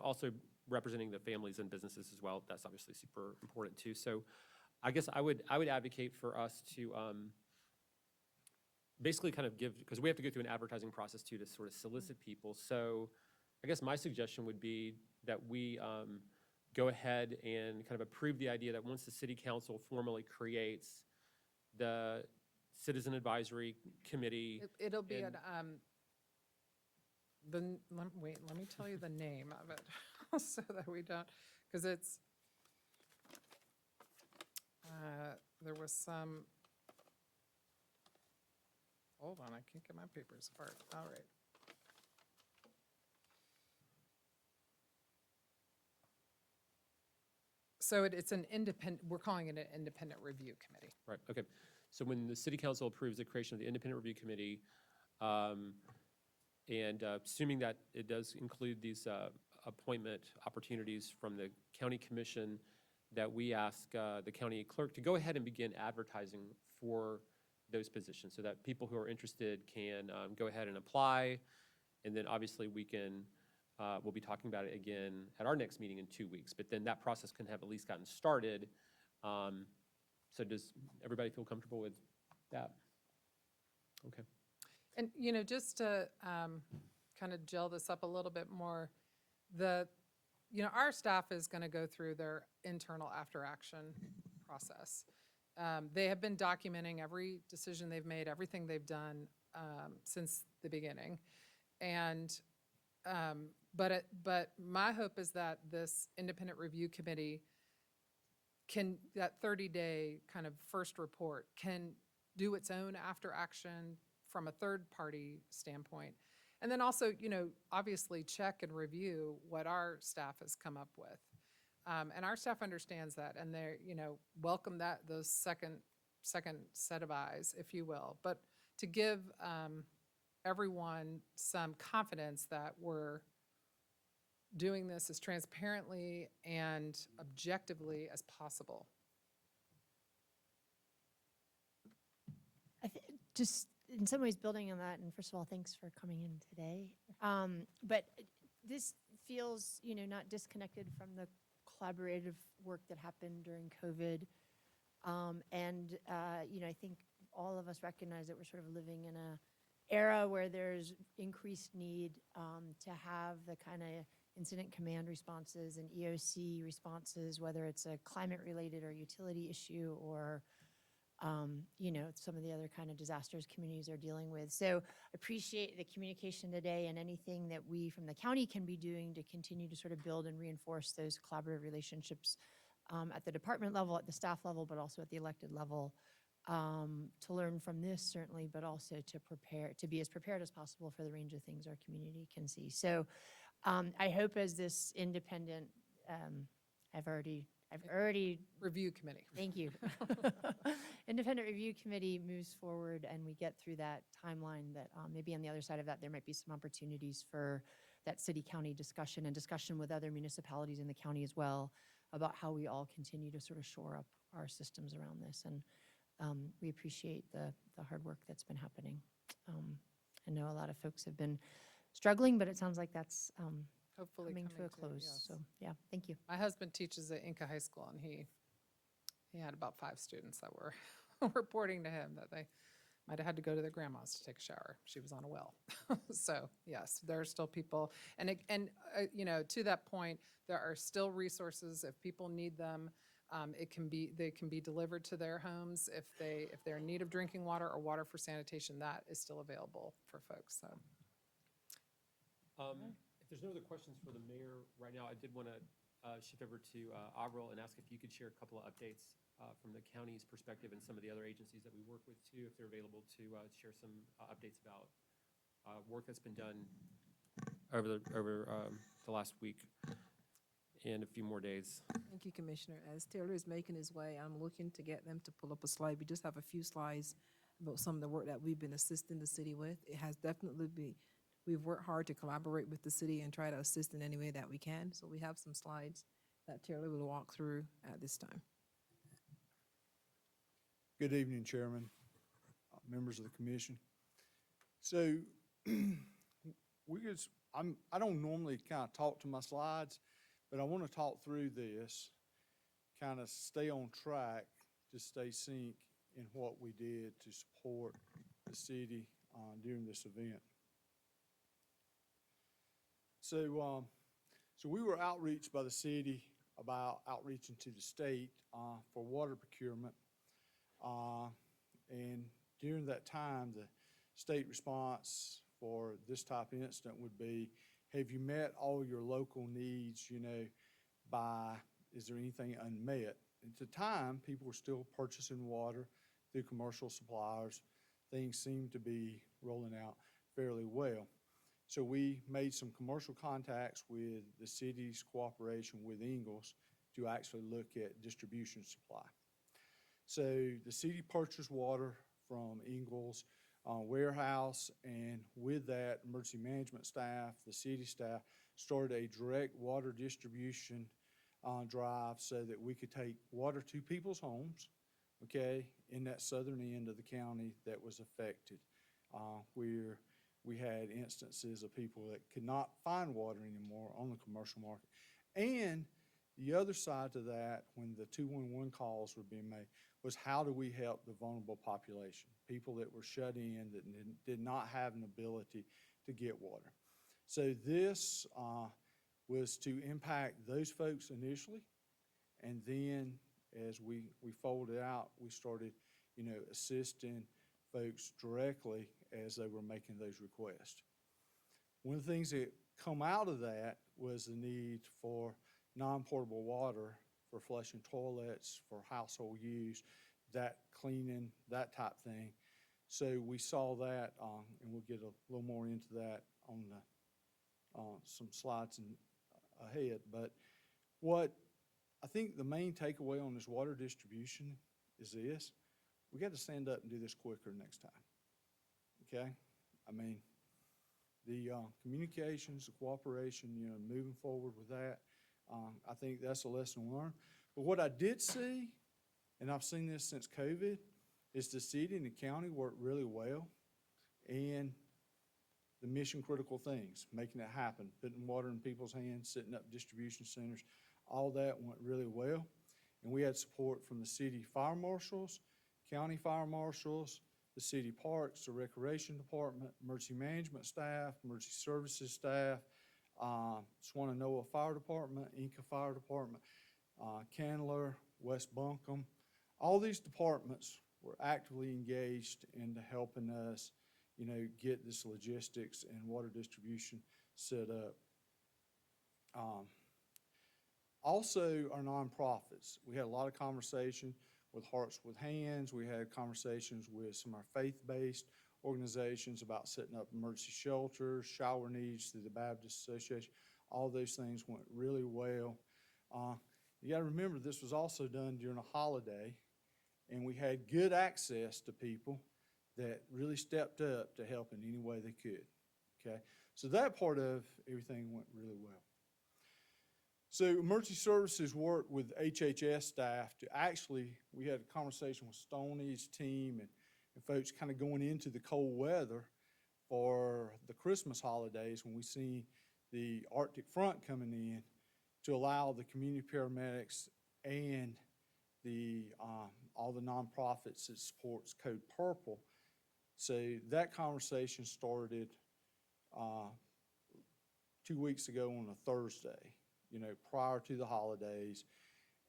also representing the families and businesses as well. That's obviously super important too. So I guess I would advocate for us to basically kind of because we have to go through an advertising process too to sort of solicit people. So I guess my suggestion would be that we go ahead and kind of approve the idea that once the city council formally creates the citizen advisory committee. It'll be let me tell you the name of it so that we don't, because it's, there was some, hold on, I can't get my papers apart. All right. So it's an independent, we're calling it an independent review committee. Right, okay. So when the city council approves the creation of the independent review committee, and assuming that it does include these appointment opportunities from the county commission, that we ask the county clerk to go ahead and begin advertising for those positions so that people who are interested can go ahead and apply. And then obviously we'll be talking about it again at our next meeting in 2 weeks, but then that process can have at least gotten started. So does everybody feel comfortable with that? Okay. And, just to kind of gel this up a little bit more, our staff is going to go through their internal after-action process. They have been documenting every decision they've made, everything they've done since the beginning. And, but my hope is that this independent review committee that 30-day kind of first report can do its own after-action from a third-party standpoint. And then also, obviously check and review what our staff has come up with. And our staff understands that, and they're, welcome those second set of eyes, if you will. But to give everyone some confidence that we're doing this as transparently and objectively as possible. Just in some ways building on that, and first of all, thanks for coming in today. But this feels, not disconnected from the collaborative work that happened during COVID. I think all of us recognize that we're sort of living in a era where there's increased need to have the kind of incident command responses and EOC responses, whether it's a climate-related or utility issue or some of the other kind of disasters communities are dealing with. So appreciate the communication today and anything that we from the county can be doing to continue to sort of build and reinforce those collaborative relationships at the department level, at the staff level, but also at the elected level, to learn from this certainly, but also to be as prepared as possible for the range of things our community can see. So I hope as this independent, I've already Review committee. Thank you. Independent review committee moves forward and we get through that timeline that maybe on the other side of that, there might be some opportunities for that city-county discussion and discussion with other municipalities in the county as well about how we all continue to sort of shore up our systems around this. And we appreciate the hard work that's been happening. I know a lot of folks have been struggling, but it sounds like that's Hopefully coming to a close. yes. So yeah, thank you. My husband teaches at Inca High School, and he had about 5 students that were reporting to him that they might have had to go to their grandma's to take a shower. She was on a well. So yes, there are still people, and to that point, there are still resources if people need them. They can be delivered to their homes if they're in need of drinking water or water for sanitation. That is still available for folks. So. If there's no other questions for the mayor right now, I did want to shift over to Avril and ask if you could share a couple of updates from the county's perspective and some of the other agencies that we work with too, if they're available to share some updates about work that's been done over the last week and a few more days. Thank you, Commissioner. As Taylor is making his way, I'm looking to get them to pull up a slide. We just have a few slides about some of the work that we've been assisting the city with. It has definitely been, we've worked hard to collaborate with the city and try to assist in any way that we can. So we have some slides that Taylor will walk through at this time. Good evening, Chairman, members of the commission. So I don't normally kind of talk to my slides, but I want to talk through this, kind of stay on track, just stay sync in what we did to support the city during this event. So we were outreached by the city about outreaching to the state for water procurement. And during that time, the state response for this type of incident would be, have you met all your local needs, is there anything unmet? At the time, people were still purchasing water through commercial suppliers. Things seemed to be rolling out fairly well. So we made some commercial contacts with the city's cooperation with Ingalls to actually look at distribution supply. So the city purchased water from Ingalls warehouse, and with that, emergency management staff, the city staff, started a direct water distribution drive so that we could take water to people's homes okay, in that southern end of the county that was affected, where we had instances of people that could not find water anymore on the commercial market. And the other side to that, when the 211 calls were being made, was how do we help the vulnerable population, people that were shut in, that did not have an ability to get water. So this was to impact those folks initially, and then as we folded out, we started, assisting folks directly as they were making those requests. One of the things that come out of that was the need for non-portable water for flushing toilets, for household use, that cleaning, that type thing. So we saw that, and we'll get a little more into that on the, some slides ahead. But what I think the main takeaway on this water distribution is this: we got to stand up and do this quicker next time. Okay? I mean, the communications, the cooperation, moving forward with that, I think that's a lesson learned. But what I did see, and I've seen this since COVID, is the city and the county work really well, and the mission critical things, making it happen, putting water in people's hands, setting up distribution centers, all that went really well. And we had support from the city fire marshals, county fire marshals, the city parks, the recreation department, emergency management staff, emergency services staff, Swananoa Fire Department, Inca Fire Department, Candler, West Buncombe. All these departments were actively engaged into helping us, get this logistics and water distribution set up. Also, our nonprofits. We had a lot of conversation with Hearts with Hands. We had conversations with some of our faith-based organizations about setting up emergency shelters, shower needs through the Baptist Association. All those things went really well. You got to remember, this was also done during a holiday, and we had good access to people that really stepped up to help in any way they could. Okay, so that part of everything went really well. So emergency services worked with HHS staff to actually, we had a conversation with Stoney's team and folks kind of going into the cold weather for the Christmas holidays when we see the Arctic front coming in, to allow the community paramedics and the all the nonprofits that supports Code Purple. So that conversation started 2 weeks ago on a Thursday, prior to the holidays.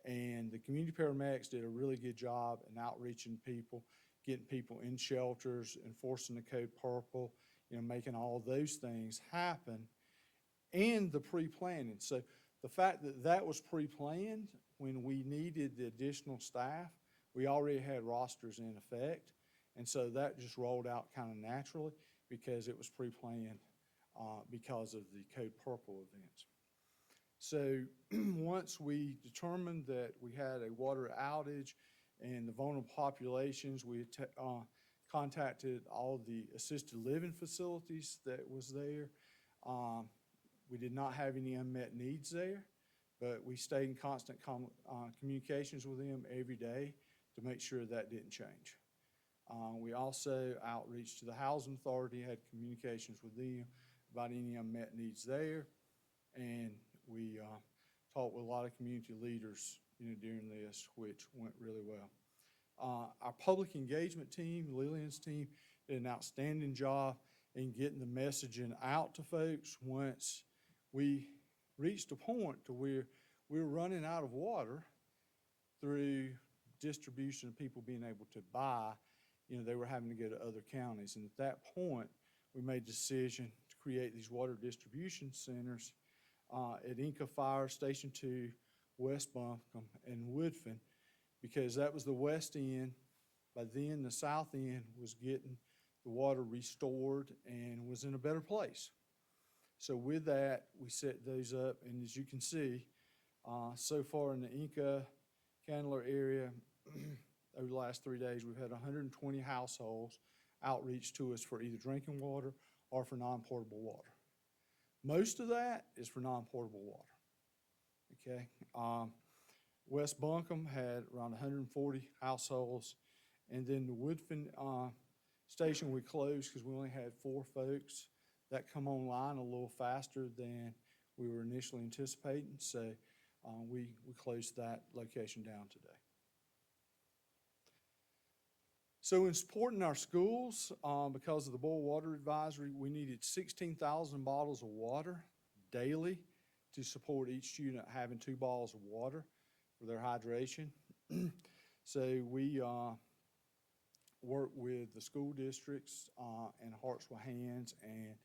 And the community paramedics did a really good job in outreaching people, getting people in shelters, enforcing the Code Purple, making all those things happen, and the pre-planning. So the fact that that was pre-planned, when we needed the additional staff, we already had rosters in effect. And so that just rolled out kind of naturally because it was pre-planned because of the Code Purple events. So once we determined that we had a water outage and the vulnerable populations, we contacted all the assisted living facilities that was there. We did not have any unmet needs there, but we stayed in constant communications with them every day to make sure that didn't change. We also outreached to the Housing Authority, had communications with them about any unmet needs there, and we talked with a lot of community leaders, during this, which went really well. Our public engagement team, Lillian's team, did an outstanding job in getting the messaging out to folks once we reached a point to where we were running out of water through distribution of people being able to buy. They were having to go to other counties. And at that point, we made the decision to create these water distribution centers at Inca Fire, Station 2, West Buncombe, and Woodfin, because that was the west end. By then, the south end was getting the water restored and was in a better place. So with that, we set those up, and as you can see, so far in the Inca, Candler area, over the last 3 days, we've had 120 households outreach to us for either drinking water or for non-portable water. Most of that is for non-portable water, okay? West Buncombe had around 140 households. And then the Woodfin station we closed because we only had 4 folks. That come online a little faster than we were initially anticipating, so we closed that location down today. So in supporting our schools, because of the boil water advisory, we needed 16,000 bottles of water daily to support each student having 2 bottles of water for their hydration. So we work with the school districts and Hearts with Hands and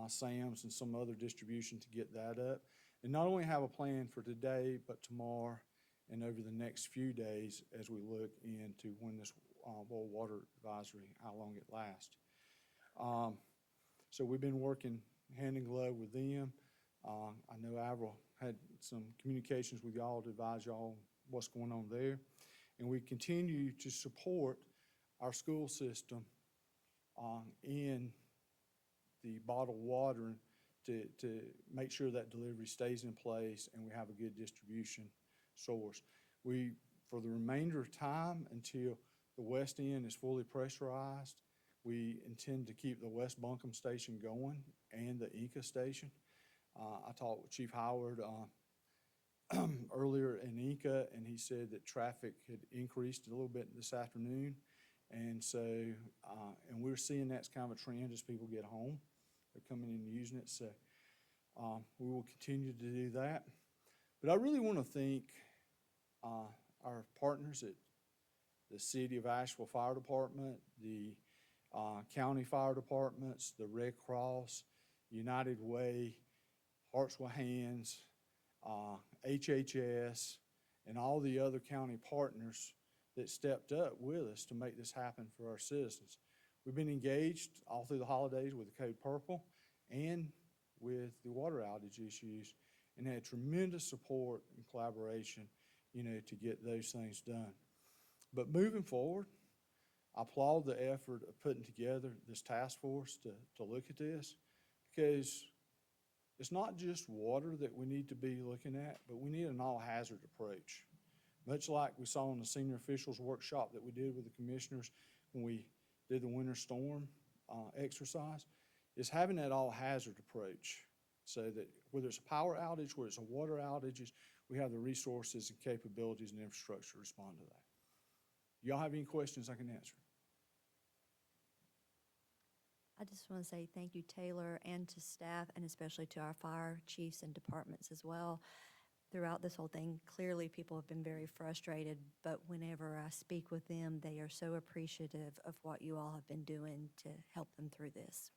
Sam's and some other distribution to get that up. And not only have a plan for today, but tomorrow and over the next few days as we look into when this boil water advisory, how long it lasts. So we've been working hand in glove with them. I know Avril had some communications with y'all to advise y'all what's going on there. And we continue to support our school system in the bottled water to make sure that delivery stays in place and we have a good distribution source. We, for the remainder of time until the west end is fully pressurized, we intend to keep the West Buncombe station going and the Inca station. I talked with Chief Howard earlier in Inca, and he said that traffic had increased a little bit this afternoon. And so, and we're seeing that's kind of a trend as people get home. They're coming in and using it. So we will continue to do that. But I really want to thank our partners at the City of Asheville Fire Department, the county fire departments, the Red Cross, United Way, Hearts with Hands, HHS, and all the other county partners that stepped up with us to make this happen for our citizens. We've been engaged all through the holidays with the Code Purple and with the water outage issues, and had tremendous support and collaboration, to get those things done. But moving forward, I applaud the effort of putting together this task force to look at this, because it's not just water that we need to be looking at, but we need an all-hazard approach. Much like we saw in the senior officials workshop that we did with the commissioners when we did the winter storm exercise, is having that all-hazard approach so that whether it's a power outage, whether it's a water outage, we have the resources and capabilities and infrastructure to respond to that. Y'all have any questions I can answer? I just want to say thank you, Taylor, and to staff, and especially to our fire chiefs and departments as well. Throughout this whole thing, clearly people have been very frustrated, but whenever I speak with them, they are so appreciative of what you all have been doing to help them through this.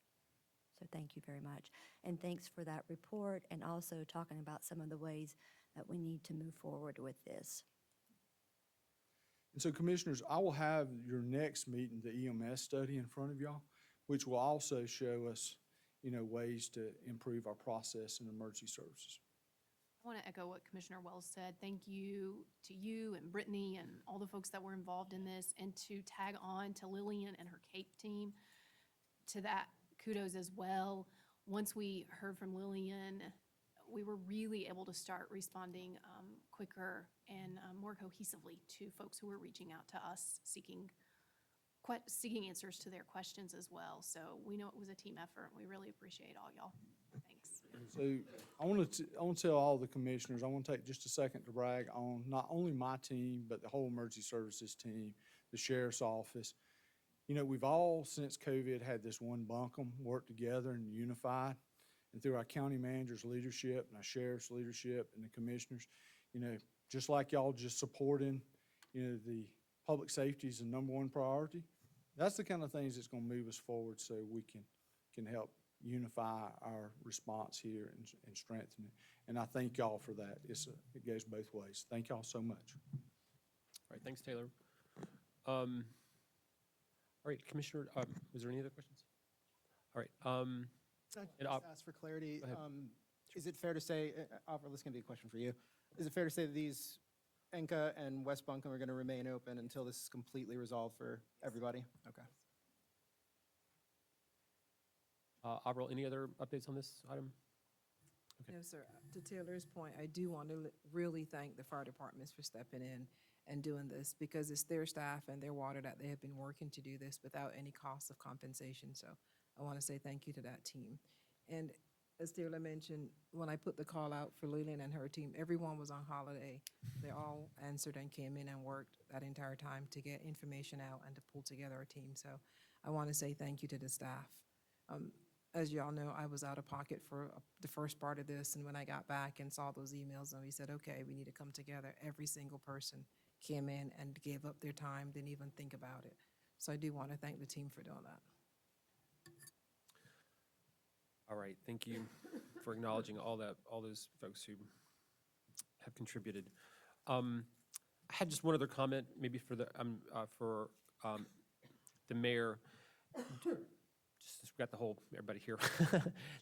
So thank you very much. And thanks for that report and also talking about some of the ways that we need to move forward with this. And so, commissioners, I will have your next meeting, the EMS study in front of y'all, which will also show us, ways to improve our process in emergency services. I want to echo what Commissioner Wells said. Thank you to you and Brittany and all the folks that were involved in this, and to tag on to Lillian and her CAPE team. To that, kudos as well. Once we heard from Lillian, we were really able to start responding quicker and more cohesively to folks who were reaching out to us seeking answers to their questions as well. So we know it was a team effort. We really appreciate all y'all. Thanks. So I want to tell all the commissioners, I want to take just a second to brag on not only my team, but the whole emergency services team, the sheriff's office. We've all, since COVID, had this one Buncombe work together and unified. And through our county manager's leadership and our sheriff's leadership and the commissioners, just like y'all just supporting, the public safety is the #1 priority. That's the kind of things that's going to move us forward so we can help unify our response here and strengthen it. And I thank y'all for that. It goes both ways. Thank y'all so much. All right, thanks, Taylor. All right, Commissioner, was there any other questions? All right. Can I just ask for clarity? Is it fair to say, Avril, this is going to be a question for you. Is it fair to say that these Enka and West Buncombe are going to remain open until this is completely resolved for everybody? Okay. Avril, any other updates on this item? No, sir. To Taylor's point, I do want to really thank the fire departments for stepping in and doing this, because it's their staff and their water that they have been working to do this without any cost of compensation. So I want to say thank you to that team. And as Taylor mentioned, when I put the call out for Lillian and her team, everyone was on holiday. They all answered and came in and worked that entire time to get information out and to pull together a team. So I want to say thank you to the staff. As you all know, I was out of pocket for the first part of this, and when I got back and saw those emails, and we said, okay, we need to come together, every single person came in and gave up their time, didn't even think about it. So I do want to thank the team for doing that. All right, thank you for acknowledging all those folks who have contributed. I had just one other comment, maybe for the mayor. Just we got the whole everybody here.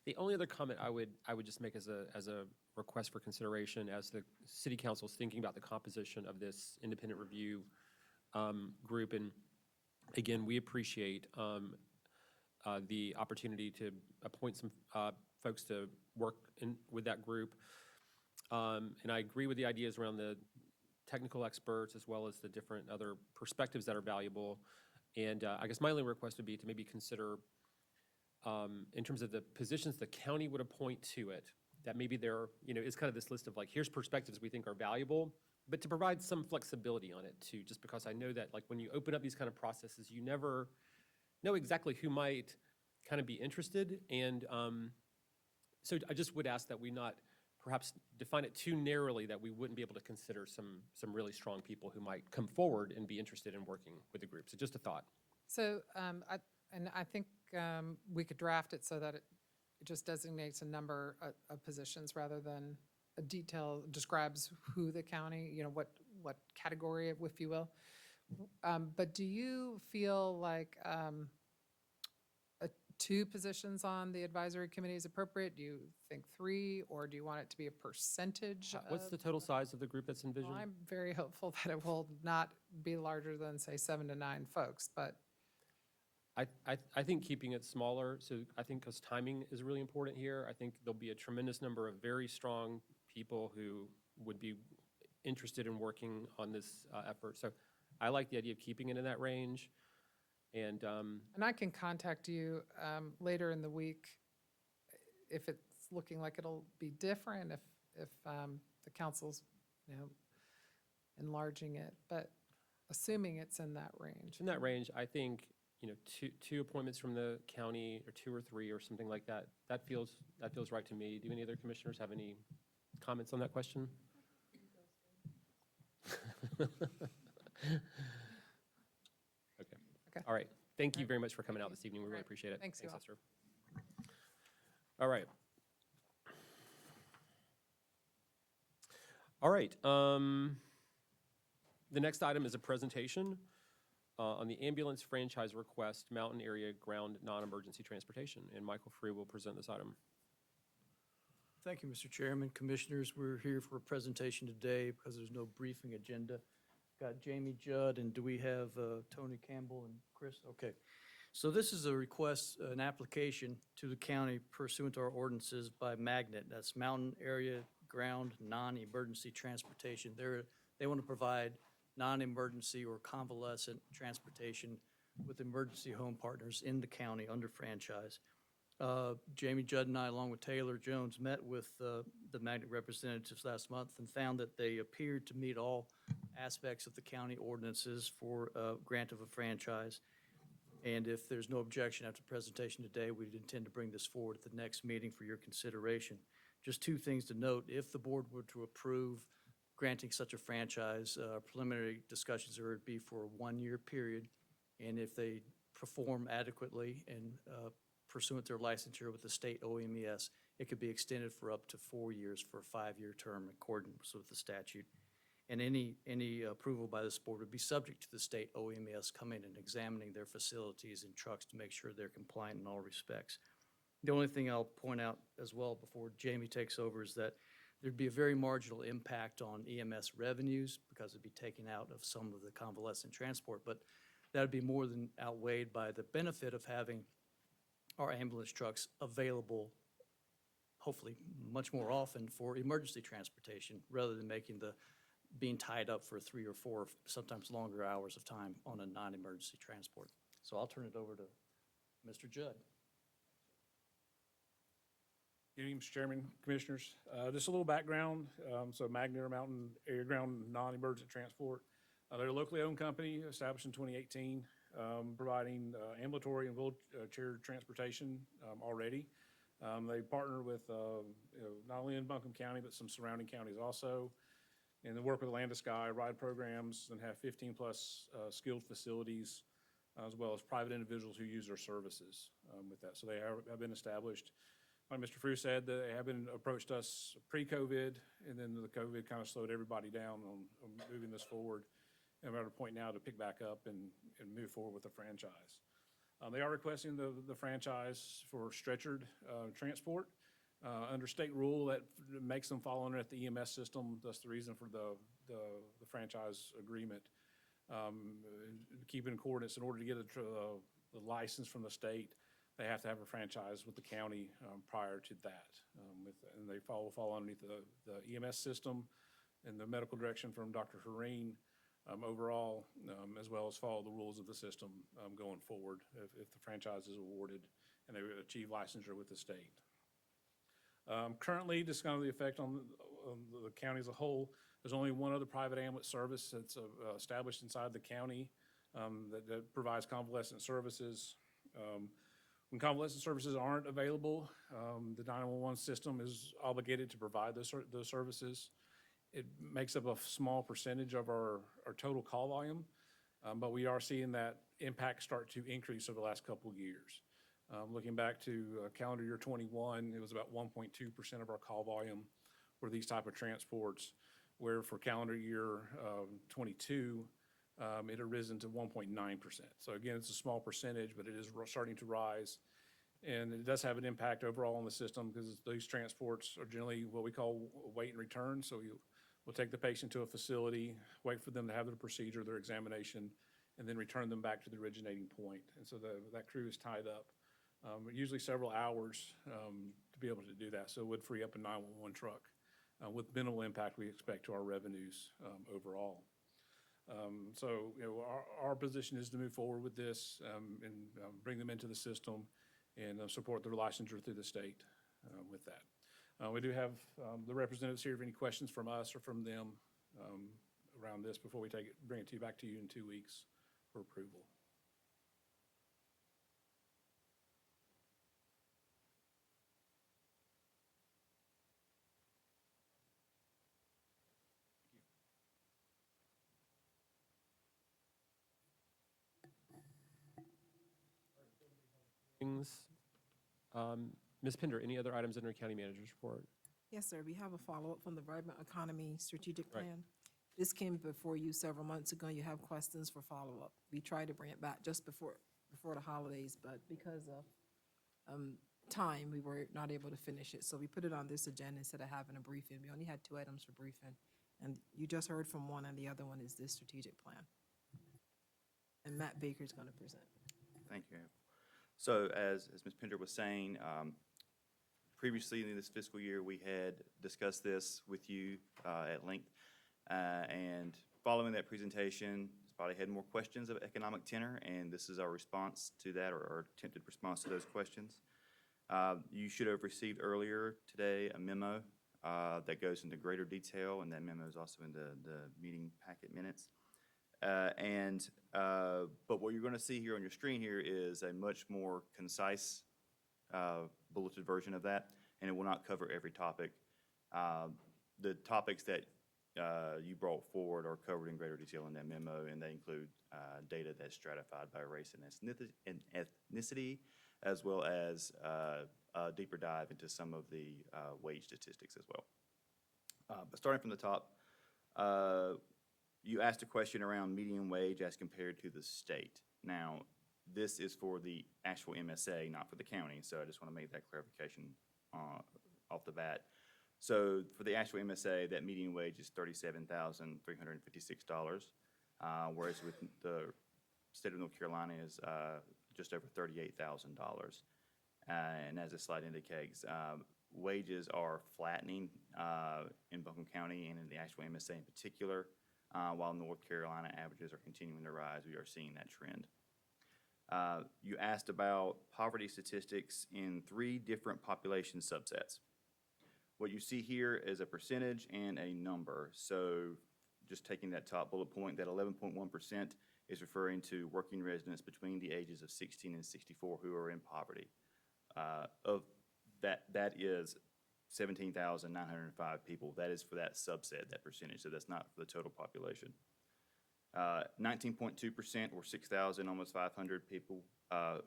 The only other comment I would just make as a request for consideration as the city council is thinking about the composition of this independent review group, and again, we appreciate the opportunity to appoint some folks to work with that group. And I agree with the ideas around the technical experts as well as the different other perspectives that are valuable. And I guess my only request would be to maybe consider, in terms of the positions the county would appoint to it, that maybe there, is kind of this list of like, here's perspectives we think are valuable, but to provide some flexibility on it too, just because I know that like when you open up these kind of processes, you never know exactly who might kind of be interested. And so I just would ask that we not perhaps define it too narrowly, that we wouldn't be able to consider some really strong people who might come forward and be interested in working with the group. So just a thought. So I think we could draft it so that it just designates a number of positions rather than a detail, describes who the county, what category, if you will. But do you feel like 2 positions on the advisory committee is appropriate? Do you think 3, or do you want it to be a percentage? What's the total size of the group that's envisioned? Well, I'm very hopeful that it will not be larger than, say, 7 to 9 folks, but I think keeping it smaller, so I think because timing is really important here, I think there'll be a tremendous number of very strong people who would be interested in working on this effort. So I like the idea of keeping it in that range. And I can contact you later in the week if it's looking like it'll be different, if the council's, enlarging it, but assuming it's in that range. in that range, I think, two appointments from the county, or 2 or 3 or something like that, that feels right to me. Do any other commissioners have any comments on that question? Okay. All right. Thank you very much for coming out this evening. We really appreciate it. Thanks, you all. Esther. All right. All right. The next item is a presentation on the ambulance franchise request, mountain area ground non-emergency transportation. And Michael Free will present this item. Thank you, Mr. Chairman. Commissioners, we're here for a presentation today because there's no briefing agenda. Got Jamie Judd, and do we have Tony Campbell and Chris? Okay. So this is a request, an application to the county pursuant to our ordinances by Magnet. That's Mountain Area Ground Non-Emergency Transportation. They want to provide non-emergency or convalescent transportation with emergency home partners in the county under franchise. Jamie Judd and I, along with Taylor Jones, met with the Magnet representatives last month and found that they appeared to meet all aspects of the county ordinances for grant of a franchise. And if there's no objection after the presentation today, we'd intend to bring this forward at the next meeting for your consideration. Just 2 things to note. If the board were to approve granting such a franchise, preliminary discussions would be for a 1-year period. And if they perform adequately and pursuant to their licensure with the state OMES, it could be extended for up to 4 years for a 5-year term in accordance with the statute. And any approval by this board would be subject to the state OMES coming and examining their facilities and trucks to make sure they're compliant in all respects. The only thing I'll point out as well before Jamie takes over is that there'd be a very marginal impact on EMS revenues because it'd be taken out of some of the convalescent transport, but that'd be more than outweighed by the benefit of having our ambulance trucks available hopefully much more often for emergency transportation rather than being tied up for 3 or 4, sometimes longer hours of time on a non-emergency transport. So I'll turn it over to Mr. Judd. Good evening, Mr. Chairman, Commissioners. Just a little background. So Magnear Mountain Air Ground Non-Emergent Transport. They're a locally owned company established in 2018, providing ambulatory and wheelchair transportation already. They partner with not only in Buncombe County, but some surrounding counties also. And they work with Land to Sky ride programs and have 15-plus skilled facilities, as well as private individuals who use their services with that. So they have been established. Like Mr. Frew said, they have been approached us pre-COVID, and then the COVID kind of slowed everybody down on moving this forward. And we're at a point now to pick back up and move forward with the franchise. They are requesting the franchise for stretchered transport. Under state rule, that makes them fall under the EMS system. That's the reason for the franchise agreement. Keep in coordinates in order to get the license from the state. They have to have a franchise with the county prior to that. And they fall underneath the EMS system and the medical direction from Dr. Hareen overall, as well as follow the rules of the system going forward if the franchise is awarded and they achieve licensure with the state. Currently, just kind of the effect on the county as a whole, there's only one other private ambulance service that's established inside the county that provides convalescent services. When convalescent services aren't available, the 911 system is obligated to provide those services. It makes up a small percentage of our total call volume, but we are seeing that impact start to increase over the last couple of years. Looking back to calendar year 21, it was about 1.2% of our call volume were these type of transports, where for calendar year 22, it had risen to 1.9%. So again, it's a small percentage, but it is starting to rise. And it does have an impact overall on the system because these transports are generally what we call wait and return. So we'll take the patient to a facility, wait for them to have their procedure, their examination, and then return them back to the originating point. And so that crew is tied up, usually several hours to be able to do that. So it would free up a 911 truck with minimal impact we expect to our revenues overall. So our position is to move forward with this and bring them into the system and support their licensure through the state with that. We do have the representatives here. If any questions from us or from them around this before we bring it back to you in 2 weeks for approval. Ms. Pender, any other items in our county manager's report? Yes, sir. We have a follow-up from the Vibrant Economy Strategic Plan. This came before you several months ago. You have questions for follow-up. We tried to bring it back just before the holidays, but because of time, we were not able to finish it. So we put it on this agenda instead of having a briefing. We only had 2 items for briefing. And you just heard from one, and the other one is this strategic plan. And Matt Baker's going to present. Thank you. So as Ms. Pender was saying, previously in this fiscal year, we had discussed this with you at length. And following that presentation, probably had more questions of economic tenor, and this is our response to that, or our attempted response to those questions. You should have received earlier today a memo that goes into greater detail, and that memo is also in the meeting packet minutes. But what you're going to see here on your screen here is a much more concise bulleted version of that, and it will not cover every topic. The topics that you brought forward are covered in greater detail in that memo, and they include data that's stratified by race and ethnicity, as well as a deeper dive into some of the wage statistics as well. But starting from the top, you asked a question around median wage as compared to the state. Now, this is for the actual MSA, not for the county, so I just want to make that clarification off the bat. So for the actual MSA, that median wage is $37,356, whereas with the state of North Carolina is just over $38,000. And as the slide indicates, wages are flattening in Buncombe County and in the actual MSA in particular, while North Carolina averages are continuing to rise. We are seeing that trend. You asked about poverty statistics in 3 different population subsets. What you see here is a percentage and a number. So just taking that top bullet point, that 11.1% is referring to working residents between the ages of 16 and 64 who are in poverty. Of that is 17,905 people. That is for that subset, that percentage. So that's not for the total population. 19.2% or 6,000, almost 500 people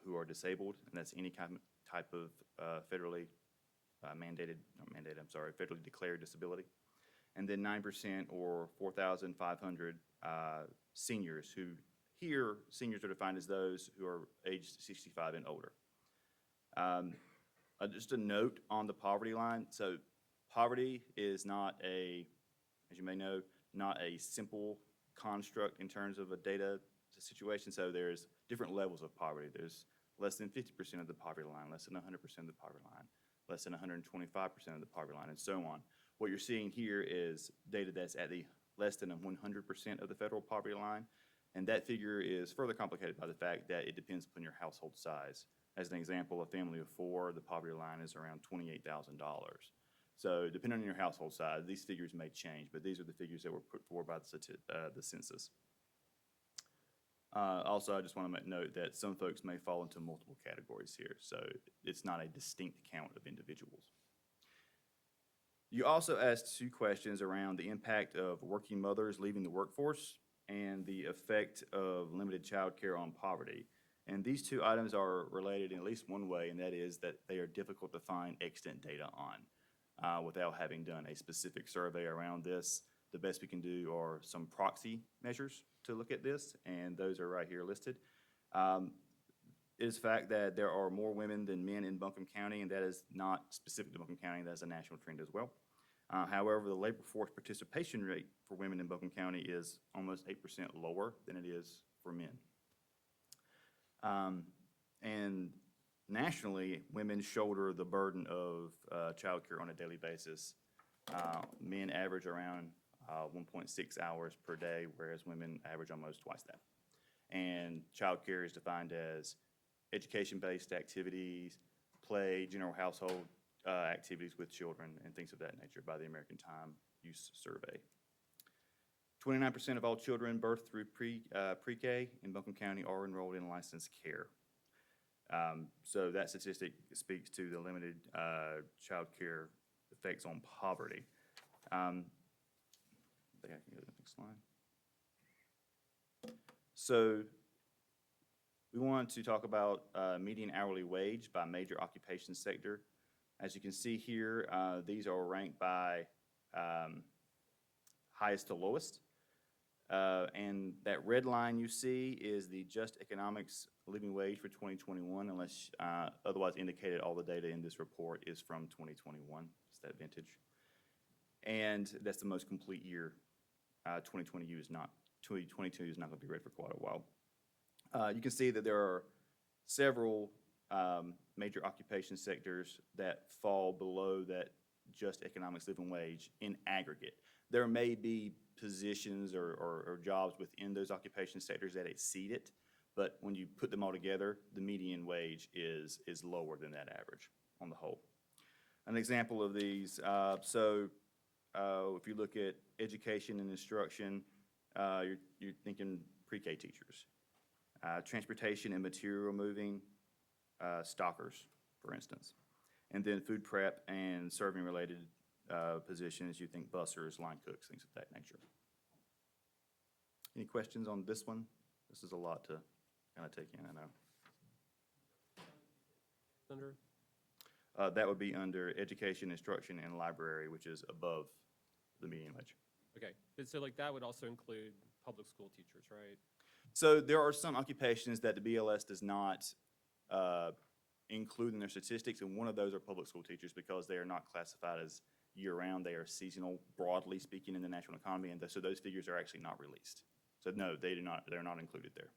who are disabled, and that's any type of federally federally declared disability. And then 9% or 4,500 seniors who, here, seniors are defined as those who are aged 65 and older. Just a note on the poverty line. So poverty is not as you may know, not a simple construct in terms of a data situation. So there's different levels of poverty. There's less than 50% of the poverty line, less than 100% of the poverty line, less than 125% of the poverty line, and so on. What you're seeing here is data that's at the less than 100% of the federal poverty line, and that figure is further complicated by the fact that it depends upon your household size. As an example, a family of 4, the poverty line is around $28,000. So depending on your household size, these figures may change, but these are the figures that were put forward by the census. Also, I just want to note that some folks may fall into multiple categories here, so it's not a distinct count of individuals. You also asked 2 questions around the impact of working mothers leaving the workforce and the effect of limited child care on poverty. And these 2 items are related in at least one way, and that is that they are difficult to find extant data on without having done a specific survey around this. The best we can do are some proxy measures to look at this, and those are right here listed. It is a fact that there are more women than men in Buncombe County, and that is not specific to Buncombe County, that's a national trend as well. However, the labor force participation rate for women in Buncombe County is almost 8% lower than it is for men. And nationally, women shoulder the burden of child care on a daily basis. Men average around 1.6 hours per day, whereas women average almost twice that. And child care is defined as education-based activities, play, general household activities with children, and things of that nature by the American Time Use Survey. 29% of all children birthed through pre-K in Buncombe County are enrolled in licensed care. So that statistic speaks to the limited child care effects on poverty. I think I can go to the next slide. So we want to talk about median hourly wage by major occupation sector. As you can see here, these are ranked by highest to lowest. And that red line you see is the Just Economics living wage for 2021, unless otherwise indicated. All the data in this report is from 2021. It's that vintage. And that's the most complete year. 2022 is not going to be read for quite a while. You can see that there are several major occupation sectors that fall below that Just Economics living wage in aggregate. There may be positions or jobs within those occupation sectors that exceed it, but when you put them all together, the median wage is lower than that average on the whole. An example of these, if you look at education and instruction, you're thinking pre-K teachers. Transportation and material moving, stockers, for instance. And then food prep and serving related positions, you think bussers, line cooks, things of that nature. Any questions on this one? This is a lot to kind of take in, I know. That would be under education, instruction, and library, which is above the median wage. Okay, so like that would also include public school teachers, right? So there are some occupations that the BLS does not include in their statistics, and one of those are public school teachers because they are not classified as year-round. They are seasonal, broadly speaking, in the national economy, and so those figures are actually not released. So no, they're not included there.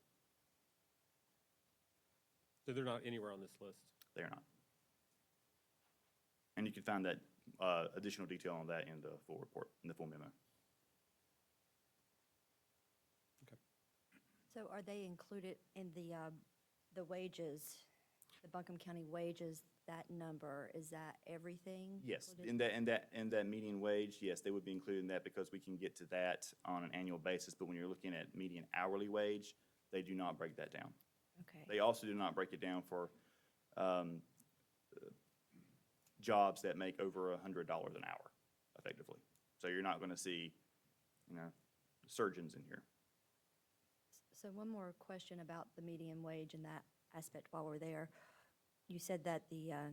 So they're not anywhere on this list? They are not. And you can find that additional detail on that in the full report, in the full memo. So are they included in the wages, the Buncombe County wages, that number, is that everything? Yes, included? in that median wage, yes, they would be included in that because we can get to that on an annual basis. But when you're looking at median hourly wage, they do not break that down. Okay. They also do not break it down for jobs that make over $100 an hour, effectively. So you're not going to see, surgeons in here. So one more question about the median wage and that aspect while we're there. You said that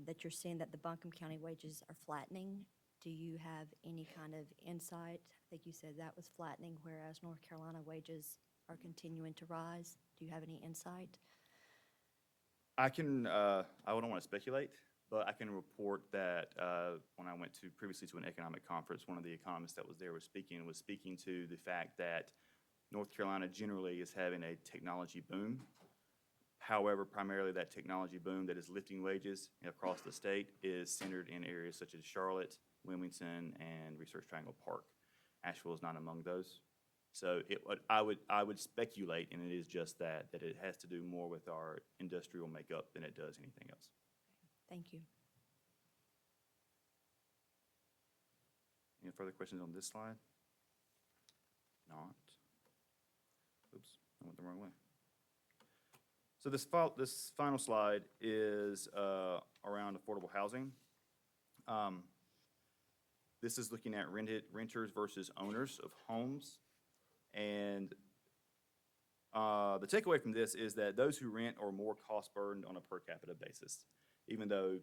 that you're seeing that the Buncombe County wages are flattening. Do you have any kind of insight? I think you said that was flattening, whereas North Carolina wages are continuing to rise. Do you have any insight? I don't want to speculate, but I can report that when I went previously to an economic conference, one of the economists that was there was speaking to the fact that North Carolina generally is having a technology boom. However, primarily that technology boom that is lifting wages across the state is centered in areas such as Charlotte, Wilmington, and Research Triangle Park. Asheville is not among those. So I would speculate, and it is just that it has to do more with our industrial makeup than it does anything else. Thank you. Any further questions on this slide? Not. Oops, I went the wrong way. So this final slide is around affordable housing. This is looking at renters versus owners of homes. And the takeaway from this is that those who rent are more cost burdened on a per capita basis, even though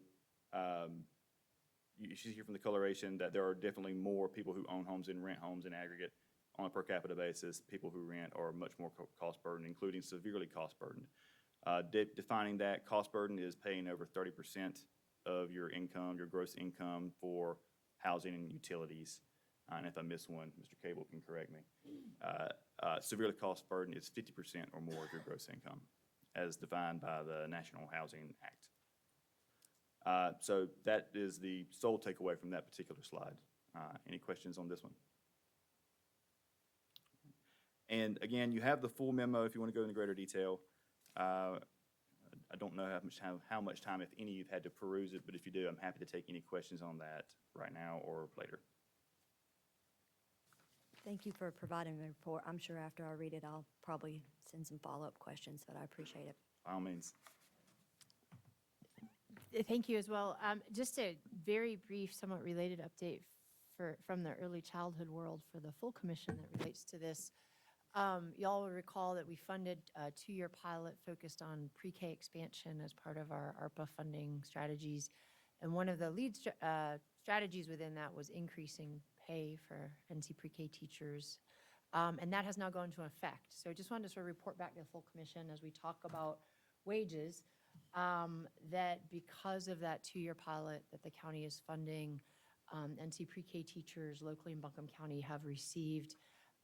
you should hear from the coloration that there are definitely more people who own homes and rent homes in aggregate on a per capita basis. People who rent are much more cost burdened, including severely cost burdened. Defining that, cost burden is paying over 30% of your income, your gross income, for housing and utilities. And if I miss one, Mr. Cable can correct me. Severely cost burden is 50% or more of your gross income, as defined by the National Housing Act. So that is the sole takeaway from that particular slide. Any questions on this one? And again, you have the full memo if you want to go into greater detail. I don't know how much time, if any, you've had to peruse it, but if you do, I'm happy to take any questions on that right now or later. Thank you for providing the report. I'm sure after I read it, I'll probably send some follow-up questions, but I appreciate it. By all means. Thank you as well. Just a very brief, somewhat related update from the early childhood world for the full commission that relates to this. Y'all will recall that we funded a 2-year pilot focused on pre-K expansion as part of our ARPA funding strategies. And one of the lead strategies within that was increasing pay for NC pre-K teachers. And that has now gone into effect. So I just wanted to sort of report back to the full commission as we talk about wages, that because of that 2-year pilot that the county is funding, NC pre-K teachers locally in Buncombe County have received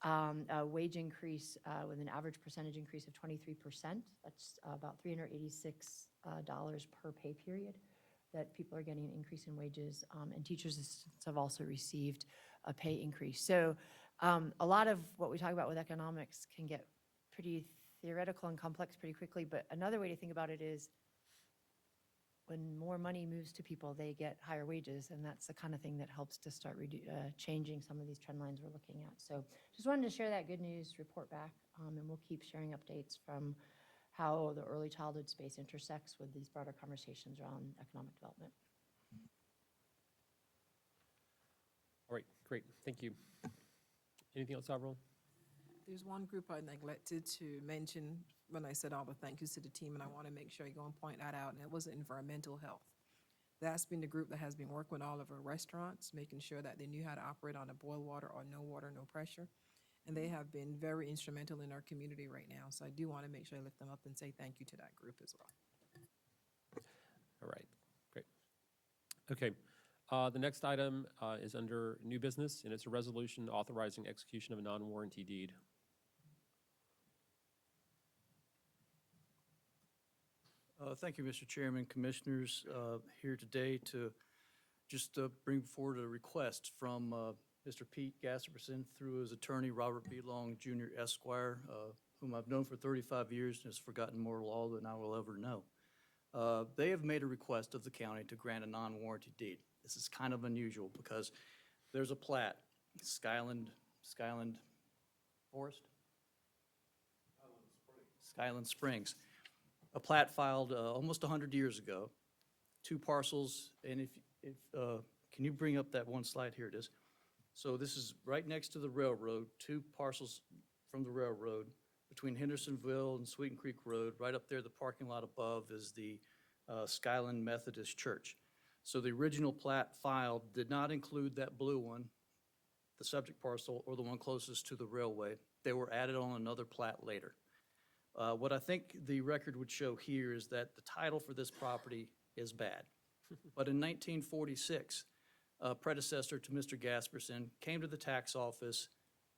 a wage increase with an average percentage increase of 23%. That's about $386 per pay period that people are getting an increase in wages. And teachers assistants have also received a pay increase. So a lot of what we talk about with economics can get pretty theoretical and complex pretty quickly. But another way to think about it is when more money moves to people, they get higher wages, and that's the kind of thing that helps to start changing some of these trend lines we're looking at. So just wanted to share that good news, report back, and we'll keep sharing updates from how the early childhood space intersects with these broader conversations around economic development. All right, great, thank you. Anything else, Avril? There's one group I neglected to mention when I said all the thank yous to the team, and I want to make sure I go and point that out, and it was environmental health. That's been the group that has been working with all of our restaurants, making sure that they knew how to operate on a boil water or no water, no pressure. And they have been very instrumental in our community right now. So I do want to make sure I lift them up and say thank you to that group as well. All right, great. Okay, the next item is under new business, and it's a resolution authorizing execution of a non-warranty deed. Thank you, Mr. Chairman, Commissioners, here today to just bring forward a request from Mr. Pete Gasperson through his attorney, Robert B. Long Jr. Esquire, whom I've known for 35 years and has forgotten more law than I will ever know. They have made a request of the county to grant a non-warranty deed. This is kind of unusual because there's a plat, Skyland Forest? Skyland Springs. A plat filed almost 100 years ago, 2 parcels, and can you bring up that one slide? Here it is. So this is right next to the railroad, 2 parcels from the railroad between Hendersonville and Sweeten Creek Road. Right up there, the parking lot above is the Skyland Methodist Church. So the original plat filed did not include that blue one, the subject parcel, or the one closest to the railway. They were added on another plat later. What I think the record would show here is that the title for this property is bad. But in 1946, a predecessor to Mr. Gasperson came to the tax office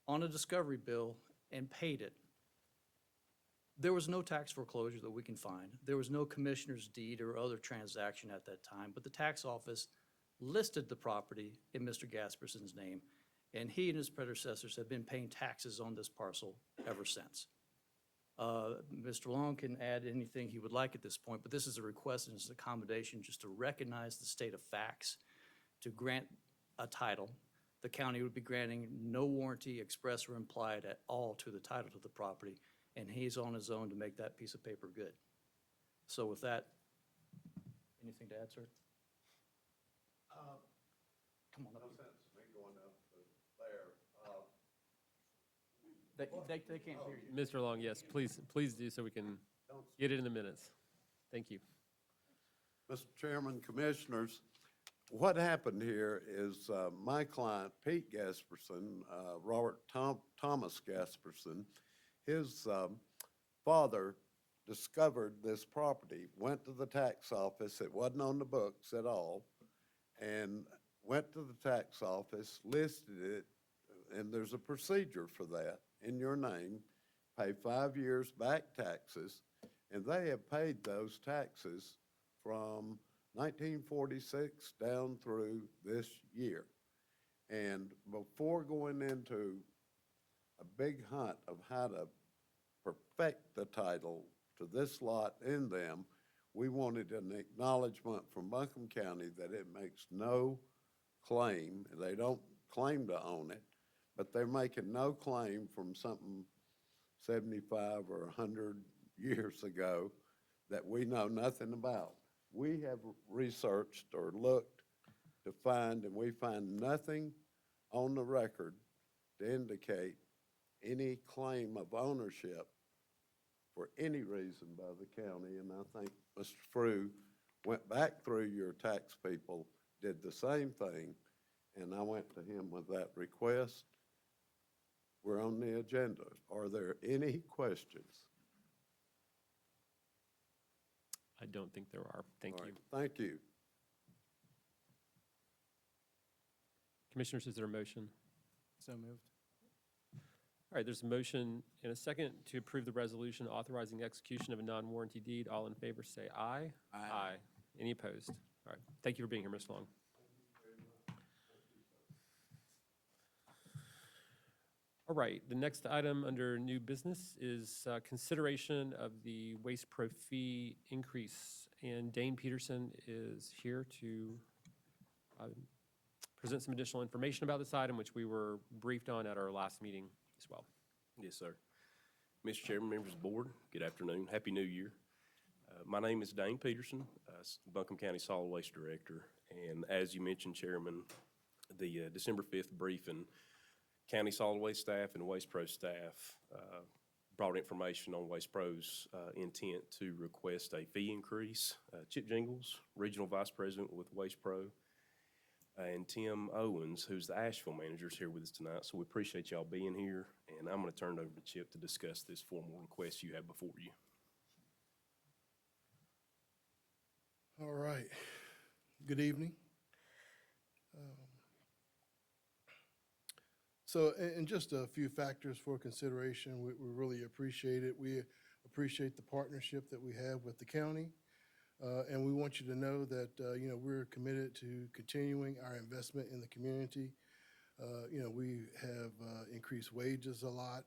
on a discovery bill and paid it. There was no tax foreclosure that we can find. There was no commissioner's deed or other transaction at that time, but the tax office listed the property in Mr. Gasperson's name, and he and his predecessors have been paying taxes on this parcel ever since. Mr. Long can add anything he would like at this point, but this is a request and it's an accommodation just to recognize the state of facts, to grant a title. The county would be granting no warranty, express or implied at all, to the title to the property, and he's on his own to make that piece of paper good. So with that, anything to add, sir? Come on up. No sense in me going up there. They can't hear you. Mr. Long, yes, please do so we can get it in the minutes. Thank you. Mr. Chairman, Commissioners, what happened here is my client, Pete Gasperson, Robert Thomas Gasperson, his father discovered this property, went to the tax office, it wasn't on the books at all, and went to the tax office, listed it, and there's a procedure for that in your name, pay 5 years back taxes, and they have paid those taxes from 1946 down through this year. And before going into a big hunt of how to perfect the title to this lot in them, we wanted an acknowledgement from Buncombe County that it makes no claim, they don't claim to own it, but they're making no claim from something 75 or 100 years ago that we know nothing about. We have researched or looked to find, and we find nothing on the record to indicate any claim of ownership for any reason by the county. And I think Mr. Frew went back through your tax people, did the same thing, and I went to him with that request. We're on the agenda. Are there any questions? I don't think there are. Thank All you. right, thank you. Commissioners, is there a motion? So moved. All right, there's a motion and a second to approve the resolution authorizing execution of a non-warranty deed. All in favor, say aye. Aye. Any opposed? All right, thank you for being here, Ms. Long. All right, the next item under new business is consideration of the Waste Pro fee increase. And Dane Peterson is here to present some additional information about this item, which we were briefed on at our last meeting as well. Yes, sir. Mr. Chairman, members of the board, good afternoon. Happy New Year. My name is Dane Peterson, Buncombe County Solid Waste Director. And as you mentioned, Chairman, the December 5th briefing, County Solid Waste staff and Waste Pro staff brought information on Waste Pro's intent to request a fee increase. Chip Jingles, Regional Vice President with Waste Pro, and Tim Owens, who's the Asheville manager, is here with us tonight. So we appreciate y'all being here, and I'm going to turn it over to Chip to discuss this formal request you have before you. All right. Good evening. So, and just a few factors for consideration. We really appreciate it. We appreciate the partnership that we have with the county. And we want you to know that, we're committed to continuing our investment in the community. We have increased wages a lot.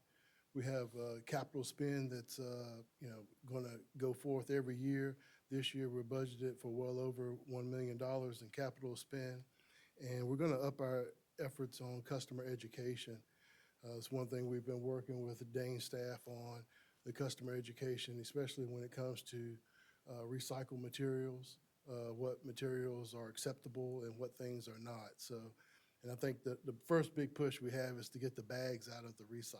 We have capital spend that's, going to go forth every year. This year, we're budgeted for well over $1 million in capital spend. And we're going to up our efforts on customer education. It's one thing we've been working with the Dane staff on, the customer education, especially when it comes to recycled materials, what materials are acceptable and what things are not. So, and I think that the first big push we have is to get the bags out of the recycle.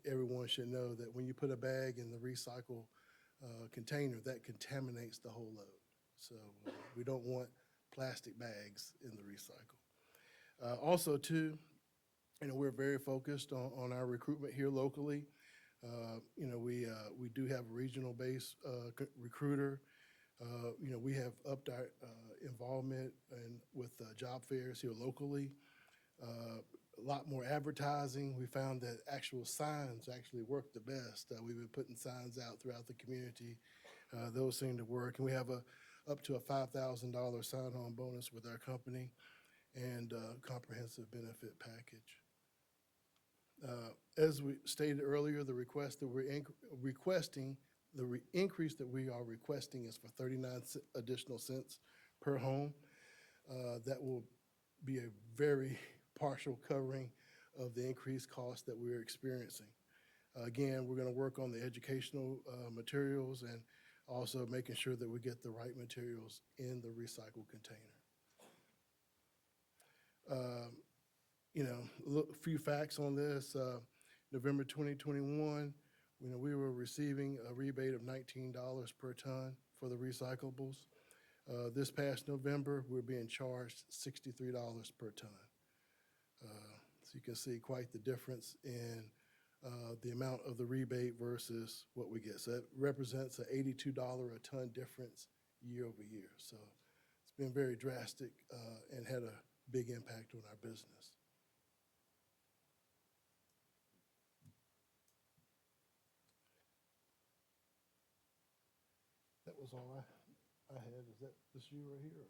Everyone should know that when you put a bag in the recycle container, that contaminates the whole load. So we don't want plastic bags in the recycle. Also, too, we're very focused on our recruitment here locally. We do have a regional-based recruiter. We have upped our involvement with job fairs here locally. A lot more advertising. We found that actual signs actually work the best. We've been putting signs out throughout the community. Those seem to work. And we have up to a $5,000 sign-on bonus with our company and comprehensive benefit package. As we stated earlier, the request that we're requesting, the increase that we are requesting is for 39 additional cents per home. That will be a very partial covering of the increased cost that we're experiencing. Again, we're going to work on the educational materials and also making sure that we get the right materials in the recycled container. A few facts on this. November 2021, we were receiving a rebate of $19 per ton for the recyclables. This past November, we're being charged $63 per ton. So you can see quite the difference in the amount of the rebate versus what we get. So that represents an $82 a ton difference year over year. So it's been very drastic and had a big impact on our business. That was all I had. Is that this you right here?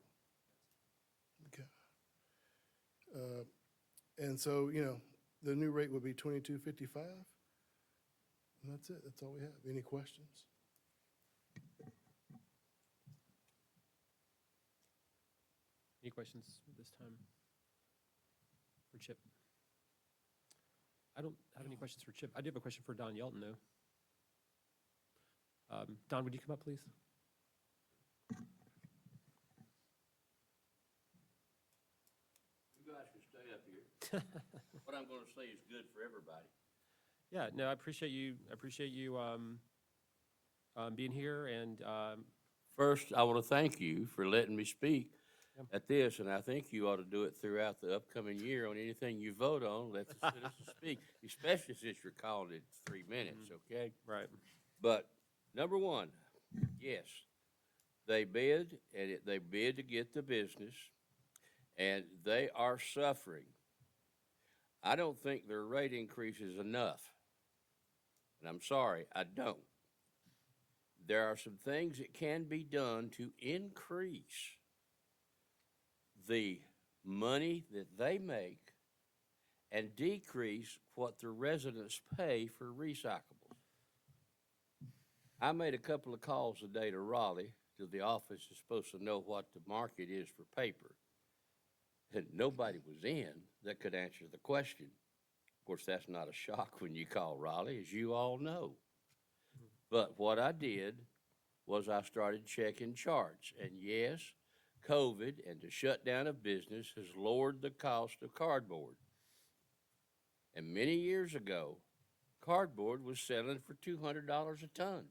Okay. And so, the new rate would be $22.55. And that's it. That's all we have. Any questions? Any questions at this time for Chip? I don't have any questions for Chip. I do have a question for Don Yelton, though. Don, would you come up, please? You guys can stay up here. What I'm going to say is good for everybody. Yeah, no, I appreciate you being here, and First, I want to thank you for letting me speak Yep. at this, and I think you ought to do it throughout the upcoming year on anything you vote on. Let the citizens speak, especially since you're calling it 3 minutes, okay? right. But number one, yes, they bid, and they bid to get the business, and they are suffering. I don't think their rate increase is enough, and I'm sorry, I don't. There are some things that can be done to increase the money that they make and decrease what the residents pay for recyclables. I made a couple of calls today to Raleigh, to the office that's supposed to know what the market is for paper. And nobody was in that could answer the question. Of course, that's not a shock when you call Raleigh, as you all know. But what I did was I started checking charts. And yes, COVID and the shutdown of business has lowered the cost of cardboard. And many years ago, cardboard was selling for $200 a ton.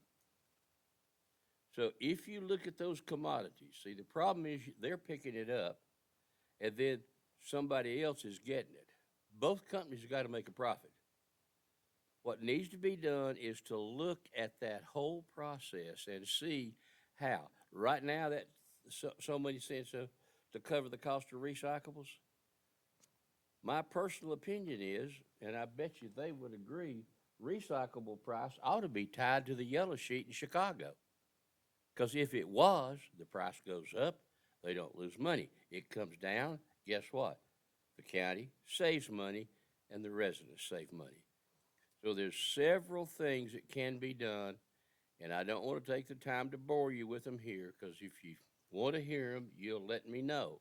So if you look at those commodities, see, the problem is they're picking it up and then somebody else is getting it. Both companies have got to make a profit. What needs to be done is to look at that whole process and see how. Right now, that so many cents to cover the cost of recyclables. My personal opinion is, and I bet you they would agree, recyclable price ought to be tied to the yellow sheet in Chicago. Because if it was, the price goes up, they don't lose money. It comes down, guess what? The county saves money and the residents save money. So there's several things that can be done, and I don't want to take the time to bore you with them here, because if you want to hear them, you'll let me know.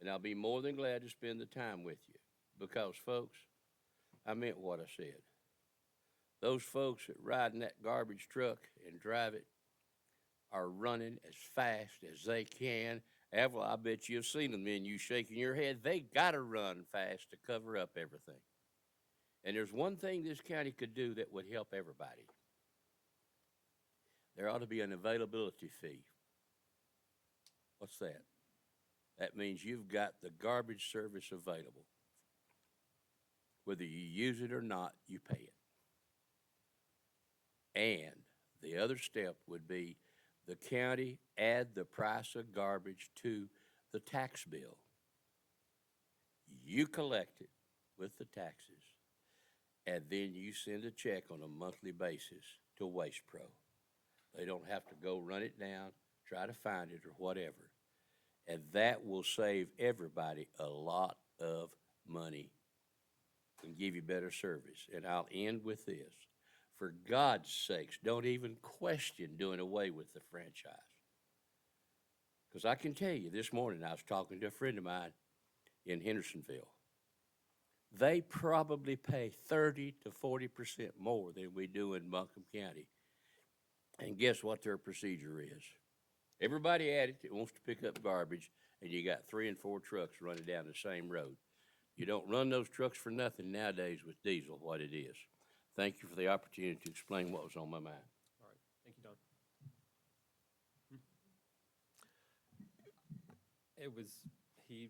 And I'll be more than glad to spend the time with you. Because, folks, I meant what I said. Those folks that ride in that garbage truck and drive it are running as fast as they can. Avril, I bet you've seen them, and you shaking your head. They got to run fast to cover up everything. And there's one thing this county could do that would help everybody. There ought to be an availability fee. What's that? That means you've got the garbage service available. Whether you use it or not, you pay it. And the other step would be the county add the price of garbage to the tax bill. You collect it with the taxes, and then you send a check on a monthly basis to Waste Pro. They don't have to go run it down, try to find it or whatever. And that will save everybody a lot of money and give you better service. And I'll end with this. For God's sakes, don't even question doing away with the franchise. Because I can tell you, this morning I was talking to a friend of mine in Hendersonville. They probably pay 30 to 40% more than we do in Buncombe County. And guess what their procedure is? Everybody at it that wants to pick up garbage, and you got 3 and 4 trucks running down the same road. You don't run those trucks for nothing nowadays with diesel, what it is. Thank you for the opportunity to explain what was on my mind. All right, thank you, Don. It was, he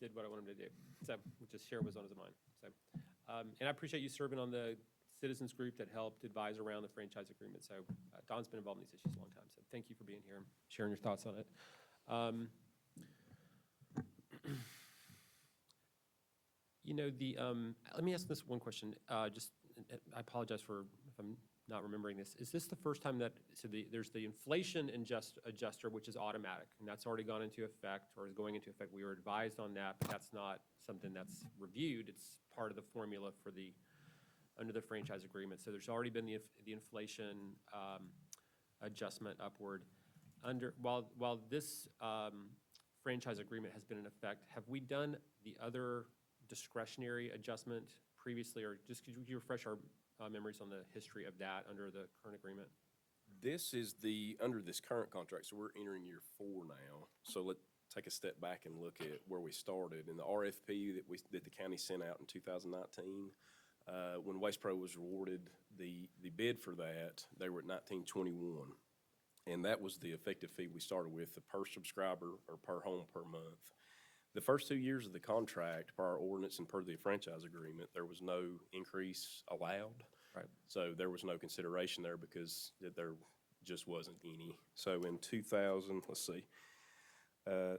did what I wanted him to do, so just share what was on his mind. So, and I appreciate you serving on the citizens group that helped advise around the franchise agreement. So Don's been involved in these issues a long time, so thank you for being here and sharing your thoughts on it. You know, let me ask this one question. I apologize for if I'm not remembering this. Is this the first time that, there's the inflation adjuster, which is automatic, and that's already gone into effect or is going into effect. We were advised on that, but that's not something that's reviewed. It's part of the formula for under the franchise agreement. So there's already been the inflation adjustment upward. While this franchise agreement has been in effect, have we done the other discretionary adjustment previously, or just could you refresh our memories on the history of that under the current agreement? This is under this current contract, so we're entering year 4 now. So let's take a step back and look at where we started. In the RFP that the county sent out in 2019, when Waste Pro was awarded the bid for that, they were at $19.21. And that was the effective fee we started with, the per subscriber or per home per month. The first 2 years of the contract, per our ordinance and per the franchise agreement, there was no increase allowed. Right. So there was no consideration there because there just wasn't any. So in 2000, let's see.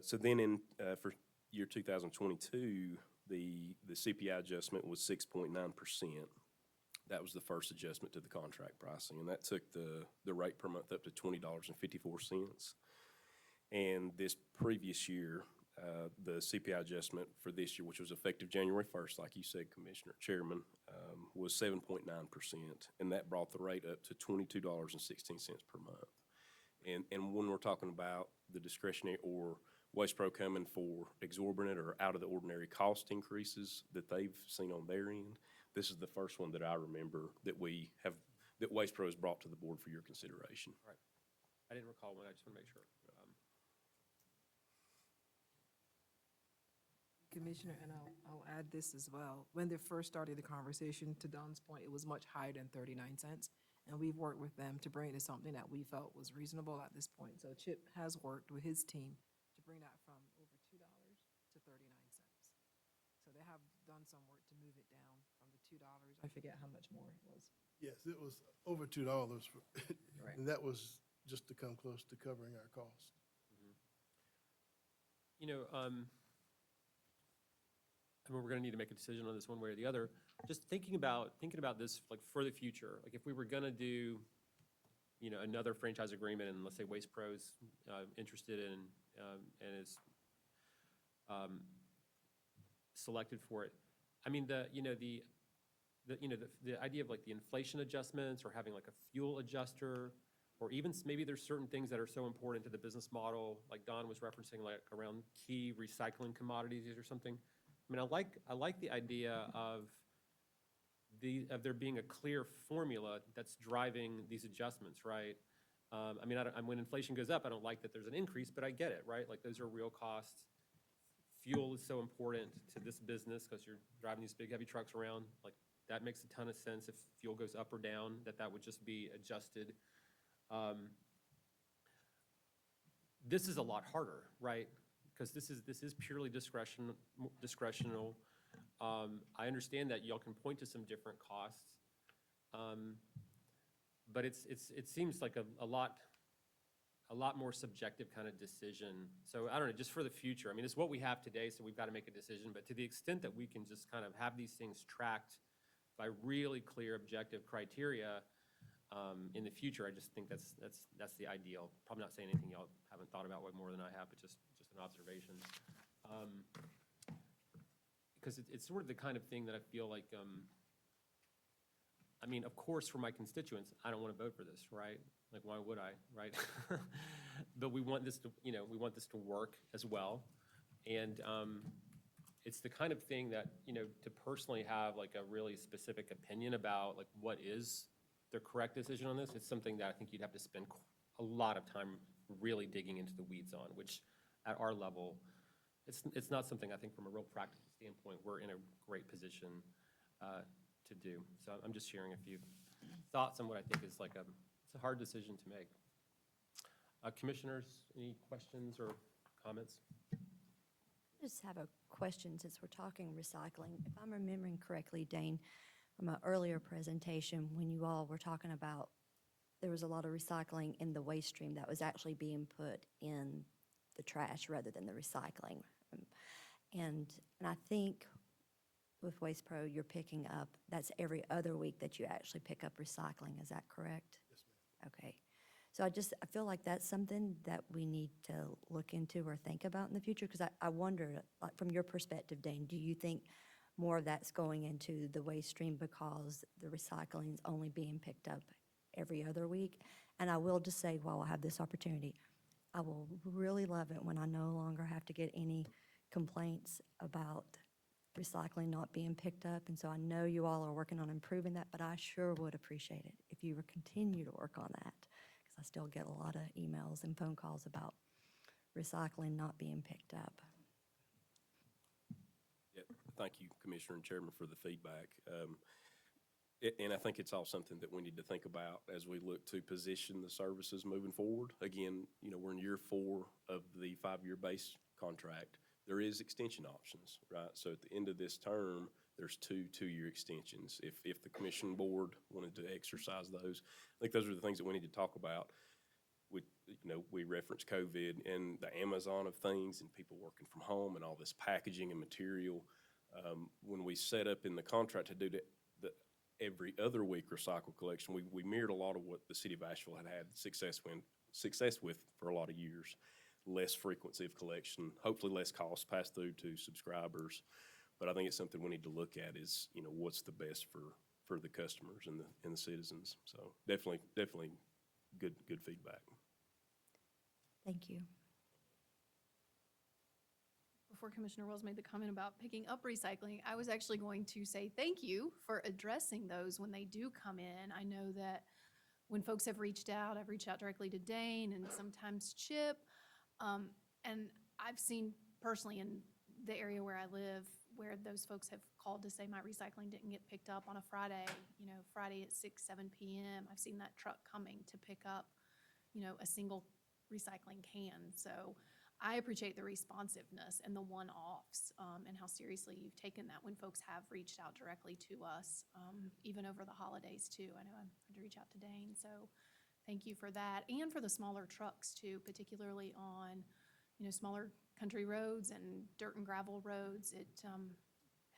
So then for year 2022, the CPI adjustment was 6.9%. That was the first adjustment to the contract pricing, and that took the rate per month up to $20.54. And this previous year, the CPI adjustment for this year, which was effective January 1st, like you said, Commissioner Chairman, was 7.9%, and that brought the rate up to $22.16 per month. And when we're talking about the discretionary or Waste Pro coming for exorbitant or out of the ordinary cost increases that they've seen on their end, this is the first one that I remember that Waste Pro has brought to the board for your consideration. Right. I didn't recall one. I just want to make sure. Commissioner, and I'll add this as well. When they first started the conversation, to Don's point, it was much higher than 39 cents. And we've worked with them to bring it to something that we felt was reasonable at this point. So Chip has worked with his team to bring that from over $2 to 39 cents. So they have done some work to move it down from the $2. I forget how much more it was. Yes, it was over $2, Right. and that was just to come close to covering our costs. You know, I mean, we're going to need to make a decision on this one way or the other. Just thinking about this, like for the future, like if we were going to do another franchise agreement, and let's say Waste Pro's interested in and is selected for it. I mean, the idea of like the inflation adjustments or having like a fuel adjuster, or even maybe there's certain things that are so important to the business model, like Don was referencing, like around key recycling commodities or something. I mean, I like the idea of there being a clear formula that's driving these adjustments, right? I mean, when inflation goes up, I don't like that there's an increase, but I get it, right? Like those are real costs. Fuel is so important to this business because you're driving these big, heavy trucks around. Like that makes a ton of sense. If fuel goes up or down, that would just be adjusted. This is a lot harder, right? Because this is purely discretional. I understand that y'all can point to some different costs, but it seems like a lot more subjective kind of decision. So I don't know, just for the future. I mean, it's what we have today, so we've got to make a decision. But to the extent that we can just kind of have these things tracked by really clear, objective criteria in the future, I just think that's the ideal. Probably not saying anything y'all haven't thought about way more than I have, but just an observation. Because it's sort of the kind of thing that I feel like, I mean, of course, for my constituents, I don't want to vote for this, right? Like, why would I, right? But we want this to work as well. And it's the kind of thing that, to personally have like a really specific opinion about like what is the correct decision on this, it's something that I think you'd have to spend a lot of time really digging into the weeds on, which at our level, it's not something I think from a real practical standpoint, we're in a great position to do. So I'm just sharing a few thoughts on what I think is like it's a hard decision to make. Commissioners, any questions or comments? I just have a question since we're talking recycling. If I'm remembering correctly, Dane, from an earlier presentation, when you all were talking about there was a lot of recycling in the waste stream that was actually being put in the trash rather than the recycling. And I think with Waste Pro, you're picking up, that's every other week that you actually pick up recycling. Is that correct? Yes, ma'am. Okay. So I feel like that's something that we need to look into or think about in the future, because I wonder, like from your perspective, Dane, do you think more of that's going into the waste stream because the recycling is only being picked up every other week? And I will just say, while I have this opportunity, I will really love it when I no longer have to get any complaints about recycling not being picked up. And so I know you all are working on improving that, but I sure would appreciate it if you would continue to work on that, because I still get a lot of emails and phone calls about recycling not being picked up. Yeah, thank you, Commissioner and Chairman, for the feedback. And I think it's all something that we need to think about as we look to position the services moving forward. Again, we're in year 4 of the 5-year base contract. There is extension options, right? So at the end of this term, there's 2 2-year extensions. If the commission board wanted to exercise those, I think those are the things that we need to talk about. We reference COVID and the Amazon of things and people working from home and all this packaging and material. When we set up in the contract to do the every other week recycle collection, we mirrored a lot of what the city of Asheville had success with for a lot of years. Less frequency of collection, hopefully less cost passed through to subscribers. But I think it's something we need to look at is, what's the best for the customers and the citizens. So definitely good feedback. Thank you. Before Commissioner Wells made the comment about picking up recycling, I was actually going to say thank you for addressing those when they do come in. I know that when folks have reached out, I've reached out directly to Dane and sometimes Chip. And I've seen personally in the area where I live, where those folks have called to say my recycling didn't get picked up on a Friday, Friday at 6, 7 p.m. I've seen that truck coming to pick up, a single recycling can. So I appreciate the responsiveness and the one-offs and how seriously you've taken that when folks have reached out directly to us, even over the holidays too. I know I had to reach out to Dane, so thank you for that. And for the smaller trucks too, particularly on, smaller country roads and dirt and gravel roads. It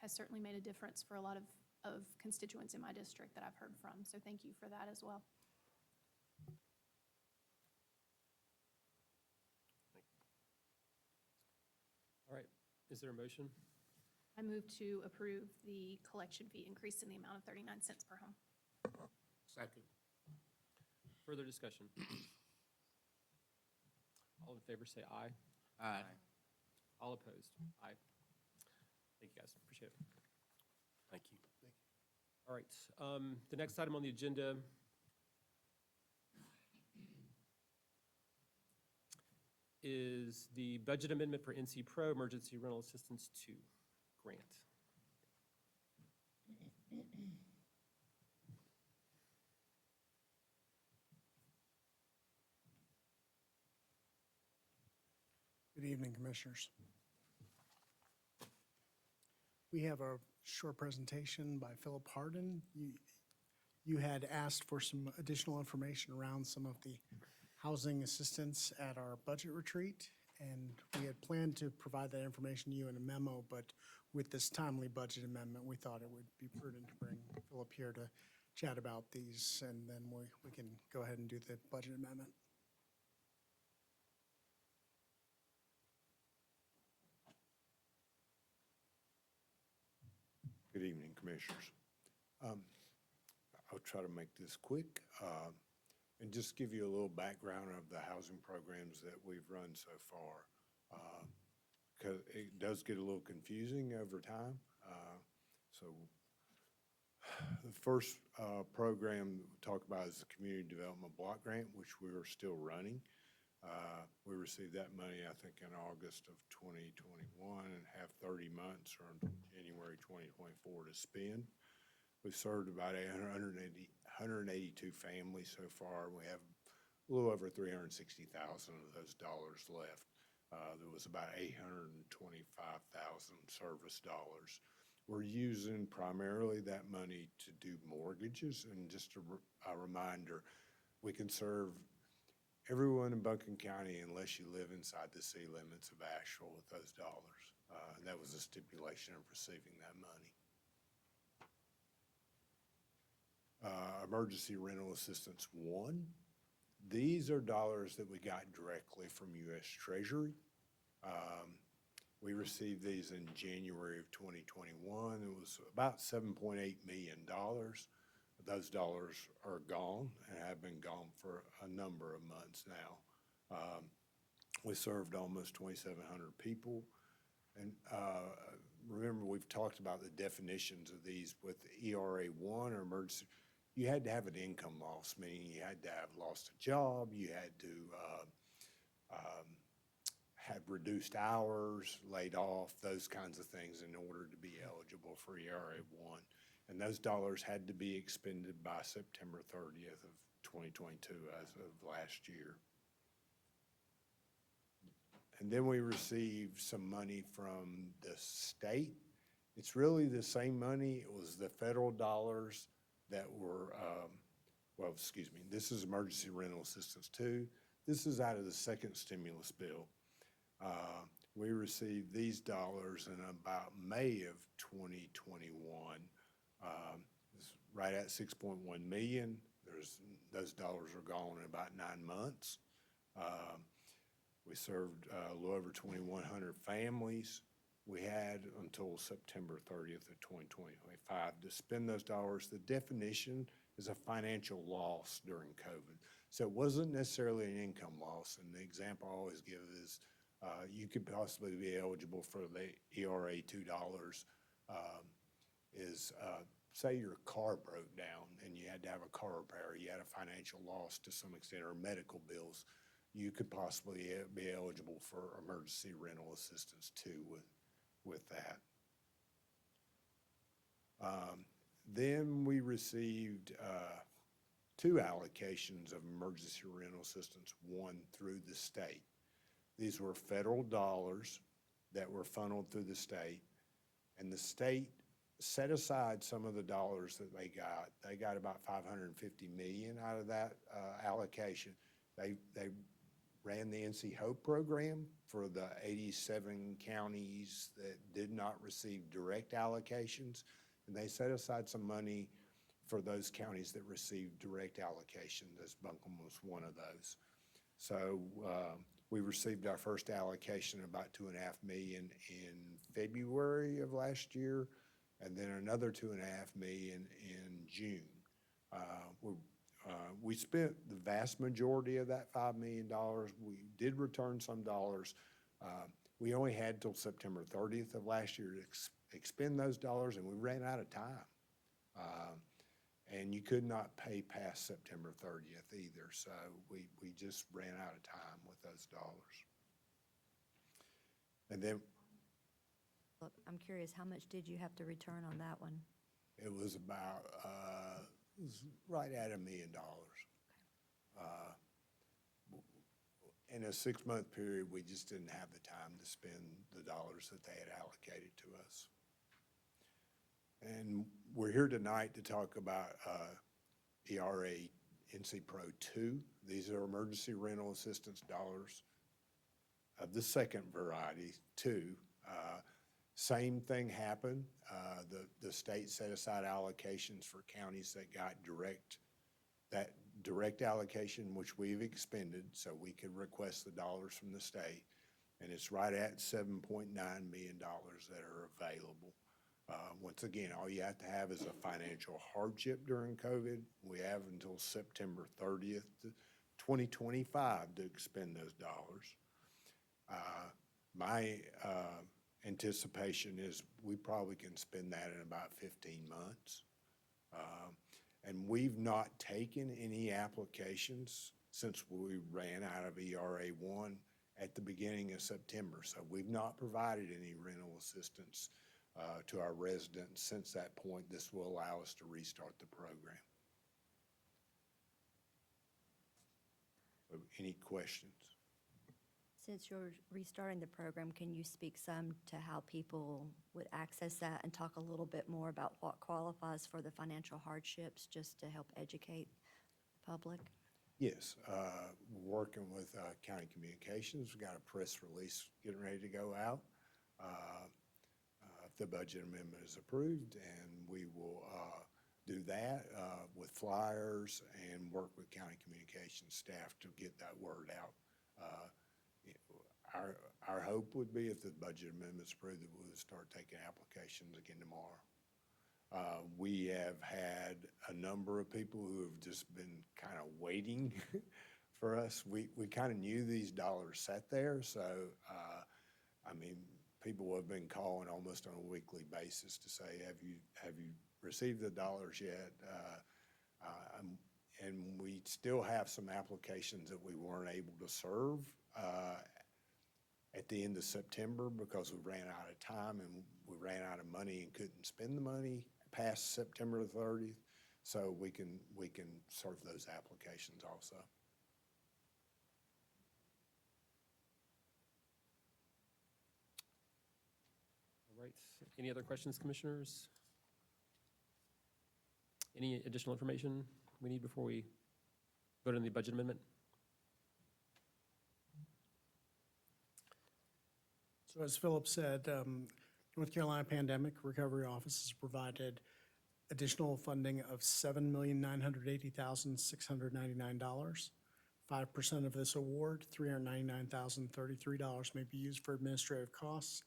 has certainly made a difference for a lot of constituents in my district that I've heard from. So thank you for that as well. Is there a motion? I move to approve the collection fee increase in the amount of 39 cents per home. Second. Further discussion? All in favor say aye. Aye. All opposed? Aye. Thank you, guys. Appreciate it. Thank you. All right, the next item on the agenda is the budget amendment for NC Pro Emergency Rental Assistance 2 grant. Good evening, Commissioners. We have a short presentation by Philip Hardin. You had asked for some additional information around some of the housing assistance at our budget retreat, and we had planned to provide that information to you in a memo, but with this timely budget amendment, we thought it would be prudent to bring Philip here to chat about these, and then we can go ahead and do the budget amendment. Good evening, Commissioners. I'll try to make this quick and just give you a little background of the housing programs that we've run so far. Because it does get a little confusing over time. So the first program we talk about is the Community Development Block Grant, which we are still running. We received that money, I think, in August of 2021 and have 30 months or until January 2024 to spend. We've served about 182 families so far. We have a little over 360,000 of those dollars left. There was about 825,000 service dollars. We're using primarily that money to do mortgages, and just a reminder, we can serve everyone in Buncombe County unless you live inside the city limits of Asheville with those dollars. And that was a stipulation of receiving that money. Emergency Rental Assistance 1. These are dollars that we got directly from U.S. Treasury. We received these in January of 2021. It was about $7.8 million. Those dollars are gone and have been gone for a number of months now. We served almost 2,700 people. And remember, we've talked about the definitions of these with the ERA 1 or emergency. You had to have an income loss, meaning you had to have lost a job, you had to have reduced hours, laid off, those kinds of things in order to be eligible for ERA 1. And those dollars had to be expended by September 30th of 2022 as of last year. And then we received some money from the state. It's really the same money. It was the federal dollars that were, this is Emergency Rental Assistance 2. This is out of the second stimulus bill. We received these dollars in about May of 2021. It's right at 6.1 million. Those dollars are gone in about 9 months. We served a little over 2,100 families. We had until September 30th of 2025 to spend those dollars. The definition is a financial loss during COVID. So it wasn't necessarily an income loss. And the example I always give is you could possibly be eligible for the ERA $2 say your car broke down and you had to have a car repair, you had a financial loss to some extent, or medical bills, you could possibly be eligible for emergency rental assistance too with that. Then we received 2 allocations of emergency rental assistance, one through the state. These were federal dollars that were funneled through the state, and the state set aside some of the dollars that they got. They got about $550 million out of that allocation. They ran the NC HOPE program for the 87 counties that did not receive direct allocations, and they set aside some money for those counties that received direct allocations, as Buncombe was one of those. So We received our first allocation, about 2.5 million in February of last year, and then another 2.5 million in June. We spent the vast majority of that $5 million. We did return some dollars. We only had till September 30th of last year to expend those dollars, and we ran out of time. And you could not pay past September 30th either, so we just ran out of time with those dollars. And then Look, I'm curious, how much did you have to return on that one? it was about, it was right at $1 million. In a 6-month period, we just didn't have the time to spend the dollars that they had allocated to us. And we're here tonight to talk about ERA NC Pro 2. These are emergency rental assistance dollars of the second variety, 2. Same thing happened. The state set aside allocations for counties that got direct allocation, which we've expended, so we could request the dollars from the state. And it's right at $7.9 million that are available. Once again, all you have to have is a financial hardship during COVID. We have until September 30th, 2025 to expend those dollars. My anticipation is we probably can spend that in about 15 months. And we've not taken any applications since we ran out of ERA 1 at the beginning of September. So we've not provided any rental assistance to our residents since that point. This will allow us to restart the program. So any questions? Since you're restarting the program, can you speak some to how people would access that and talk a little bit more about what qualifies for the financial hardships, just to help educate the public? Yes, we're working with county communications. We've got a press release getting ready to go out. If the budget amendment is approved, and we will do that with flyers and work with county communications staff to get that word out. Our hope would be if the budget amendment's approved that we would start taking applications again tomorrow. We have had a number of people who have just been kind of waiting for us. We kind of knew these dollars sat there, so I mean, people have been calling almost on a weekly basis to say, have you received the dollars yet? And we still have some applications that we weren't able to serve at the end of September because we ran out of time and we ran out of money and couldn't spend the money past September 30th. So we can serve those applications also. All right. Any other questions, commissioners? Any additional information we need before we vote on the budget amendment? So as Philip said, North Carolina Pandemic Recovery Office has provided additional funding of $7,980,699. 5% of this award, $399,033, may be used for administrative costs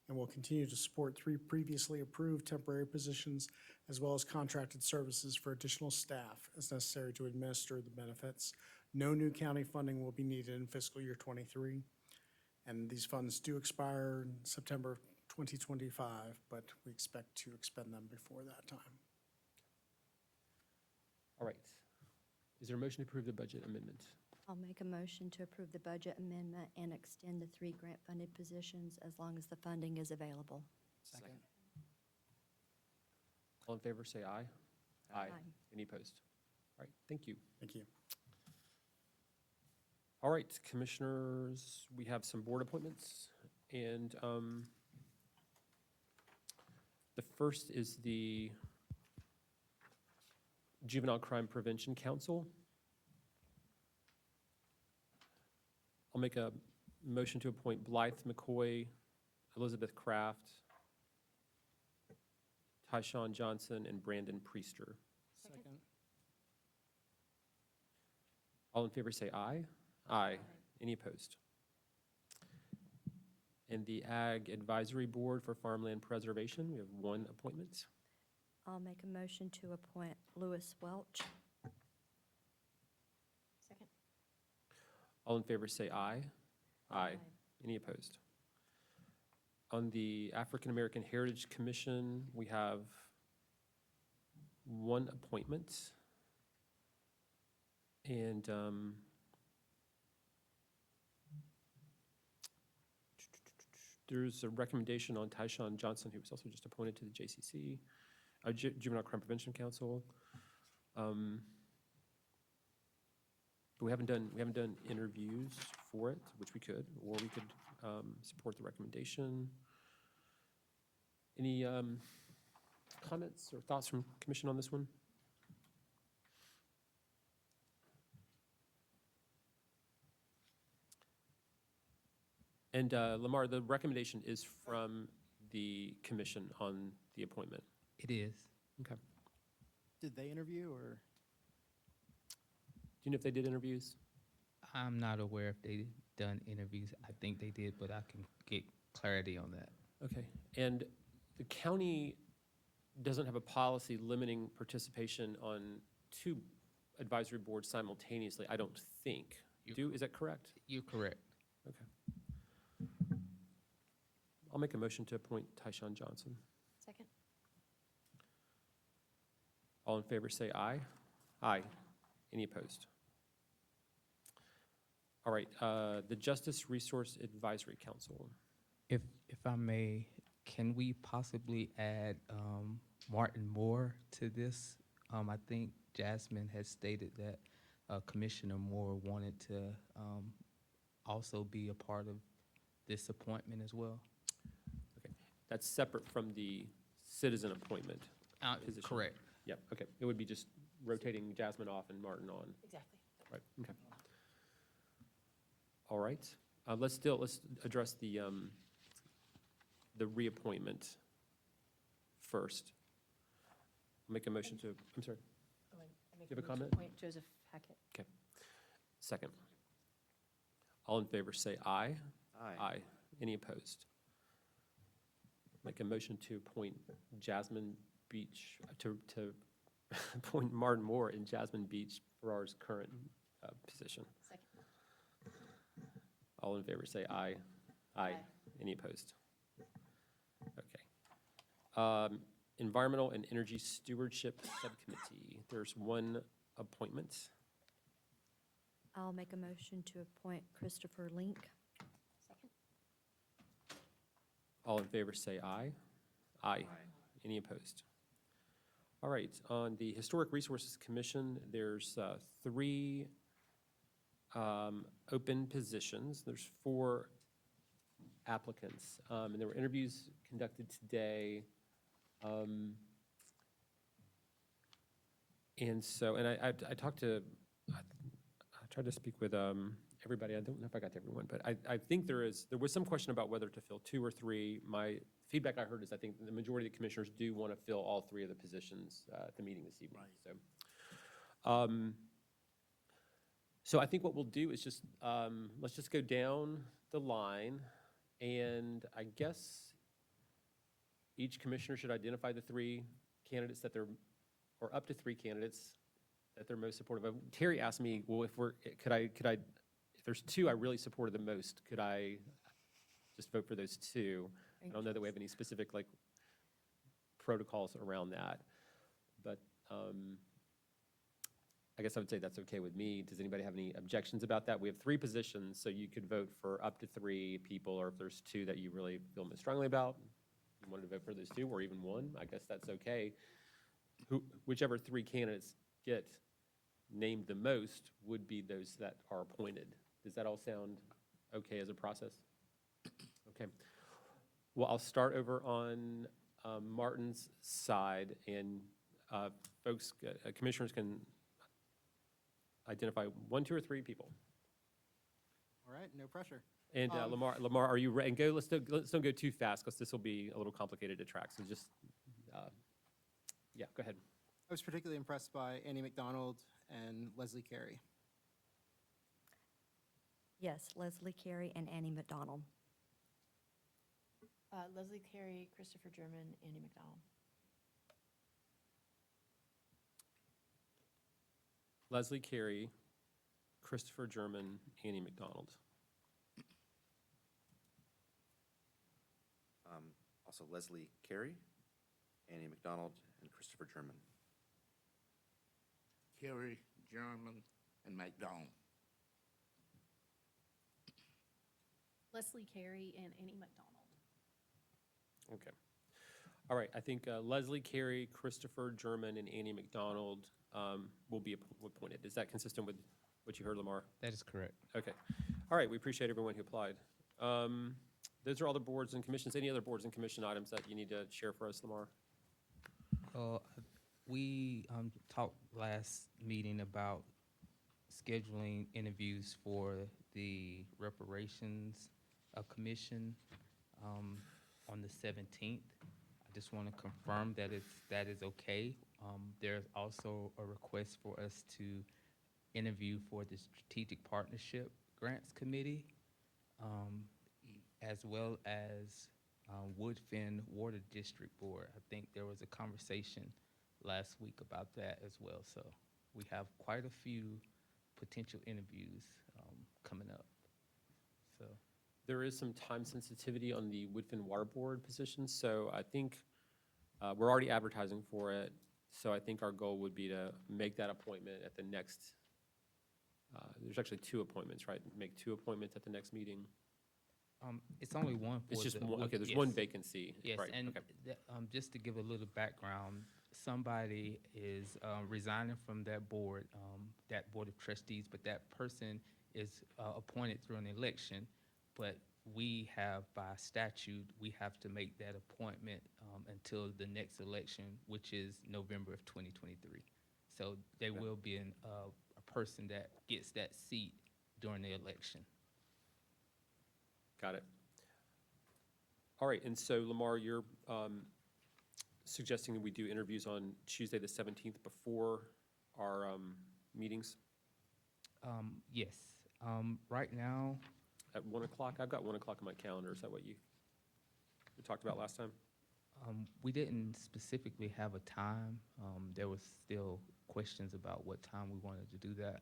and will continue to support 3 previously approved temporary positions as well as contracted services for additional staff as necessary to administer the benefits. No new county funding will be needed in fiscal year '23. And these funds do expire in September 2025, but we expect to expend them before that time. All right. Is there a motion to approve the budget amendment? I'll make a motion to approve the budget amendment and extend the 3 grant-funded positions as long as the funding is available. Second. All in favor, say aye. Aye. Any opposed? All right, thank you. Thank you. All right, commissioners, we have some board appointments, and the first is the Juvenile Crime Prevention Council. I'll make a motion to appoint Blythe McCoy, Elizabeth Kraft, Tyshawn Johnson, and Brandon Priester. Second. All in favor say aye. Aye. Any opposed? And the Ag Advisory Board for Farmland Preservation, we have one appointment. I'll make a motion to appoint Louis Welch. Second. All in favor say aye. Aye. Any opposed? On the African American Heritage Commission, we have one appointment. And there's a recommendation on Tyshawn Johnson, who was also just appointed to the JCC, Juvenile Crime Prevention Council. But we haven't done interviews for it, which we could, or we could support the recommendation. Any comments or thoughts from commission on this one? And Lamar, the recommendation is from the commission on the appointment. It is. Okay. Did they interview, or? Do you know if they did interviews? I'm not aware if they done interviews. I think they did, but I can get clarity on that. Okay. And the county doesn't have a policy limiting participation on two advisory boards simultaneously, I don't think. Is that correct? You're correct. Okay. I'll make a motion to appoint Tyshawn Johnson. Second. All in favor say aye. Aye. Any opposed? All right, the Justice Resource Advisory Council. If I may, can we possibly add Martin Moore to this? I think Jasmine has stated that Commissioner Moore wanted to also be a part of this appointment as well. Okay, that's separate from the citizen appointment position. Correct. Yep, okay. It would be just rotating Jasmine off and Martin on. Exactly. Right, okay. All right, let's address the reappointment first. Make a motion to, I'm sorry. Oh, I make You have a motion to comment? appoint Joseph Hackett. Okay. Second. All in favor say aye. Aye. Aye. Any opposed? Make a motion to appoint Jasmine Beach, to appoint Martin Moore and Jasmine Beach for our current position. Second. All in favor say aye. Aye. Aye. Any opposed? Okay. Environmental and Energy Stewardship Subcommittee. There's one appointment. I'll make a motion to appoint Christopher Link. Second. All in favor say aye. Aye. Any opposed? All right, on the Historic Resources Commission, there's three open positions. There's 4 applicants, and there were interviews conducted today. And so, and I talked to, I tried to speak with everybody. I don't know if I got to everyone, but I think there was some question about whether to fill 2 or 3. My feedback I heard is I think the majority of the commissioners do want to fill all 3 of the positions at the meeting this evening. Right. So I think what we'll do is just, let's just go down the line, and I guess each commissioner should identify the 3 candidates that they're, or up to 3 candidates that they're most supportive of. Terry asked me, well, if there's 2 I really supported the most, could I just vote for those 2? I don't know that we have any specific protocols around that, but I guess I would say that's okay with me. Does anybody have any objections about that? We have 3 positions, so you could vote for up to 3 people, or if there's 2 that you really feel most strongly about, you wanted to vote for those 2, or even 1, I guess that's okay. Whichever 3 candidates get named the most would be those that are appointed. Does that all sound okay as a process? Okay. Well, I'll start over on Martin's side, and folks, commissioners can identify 1, 2, or 3 people. All right, no pressure. And Lamar, are you ready? And let's don't go too fast, because this will be a little complicated to track. So just, yeah, go ahead. I was particularly impressed by Annie McDonald and Leslie Carey. Yes, Leslie Carey and Annie McDonald. Leslie Carey, Christopher German, Andy McDonald. Leslie Carey, Christopher German, Annie McDonald. Also Leslie Carey, Annie McDonald, and Christopher German. Carey, German, and McDonald. Leslie Carey and Annie McDonald. Okay. All right, I think Leslie Carey, Christopher German, and Annie McDonald will be appointed. Is that consistent with what you heard, Lamar? That is correct. Okay. All right, we appreciate everyone who applied. Those are all the boards and commissions. Any other boards and commission items that you need to share for us, Lamar? We talked last meeting about scheduling interviews for the reparations commission on the 17th. I just want to confirm that that is okay. There's also a request for us to interview for the Strategic Partnership Grants Committee, as well as Woodfin Water District Board. I think there was a conversation last week about that as well. So we have quite a few potential interviews coming up. So There is some time sensitivity on the Woodfin Water Board position, so I think we're already advertising for it. So I think our goal would be to make that appointment at the next, there's actually 2 appointments, right? Make 2 appointments at the next meeting. it's only one. It's for just the one, Wood- okay, there's yes. one vacancy. Yes, Right, and okay. just to give a little background, somebody is resigning from that board of trustees, but that person is appointed through an election. But we have, by statute, we have to make that appointment until the next election, which is November of 2023. So there will be a person that gets that seat during the election. Got it. All right, and so Lamar, you're suggesting that we do interviews on Tuesday, the 17th, before our meetings Yes. Right now, at 1 o'clock? I've got 1 o'clock on my calendar. Is that what you talked about last time? we didn't specifically have a time. There was still questions about what time we wanted to do that.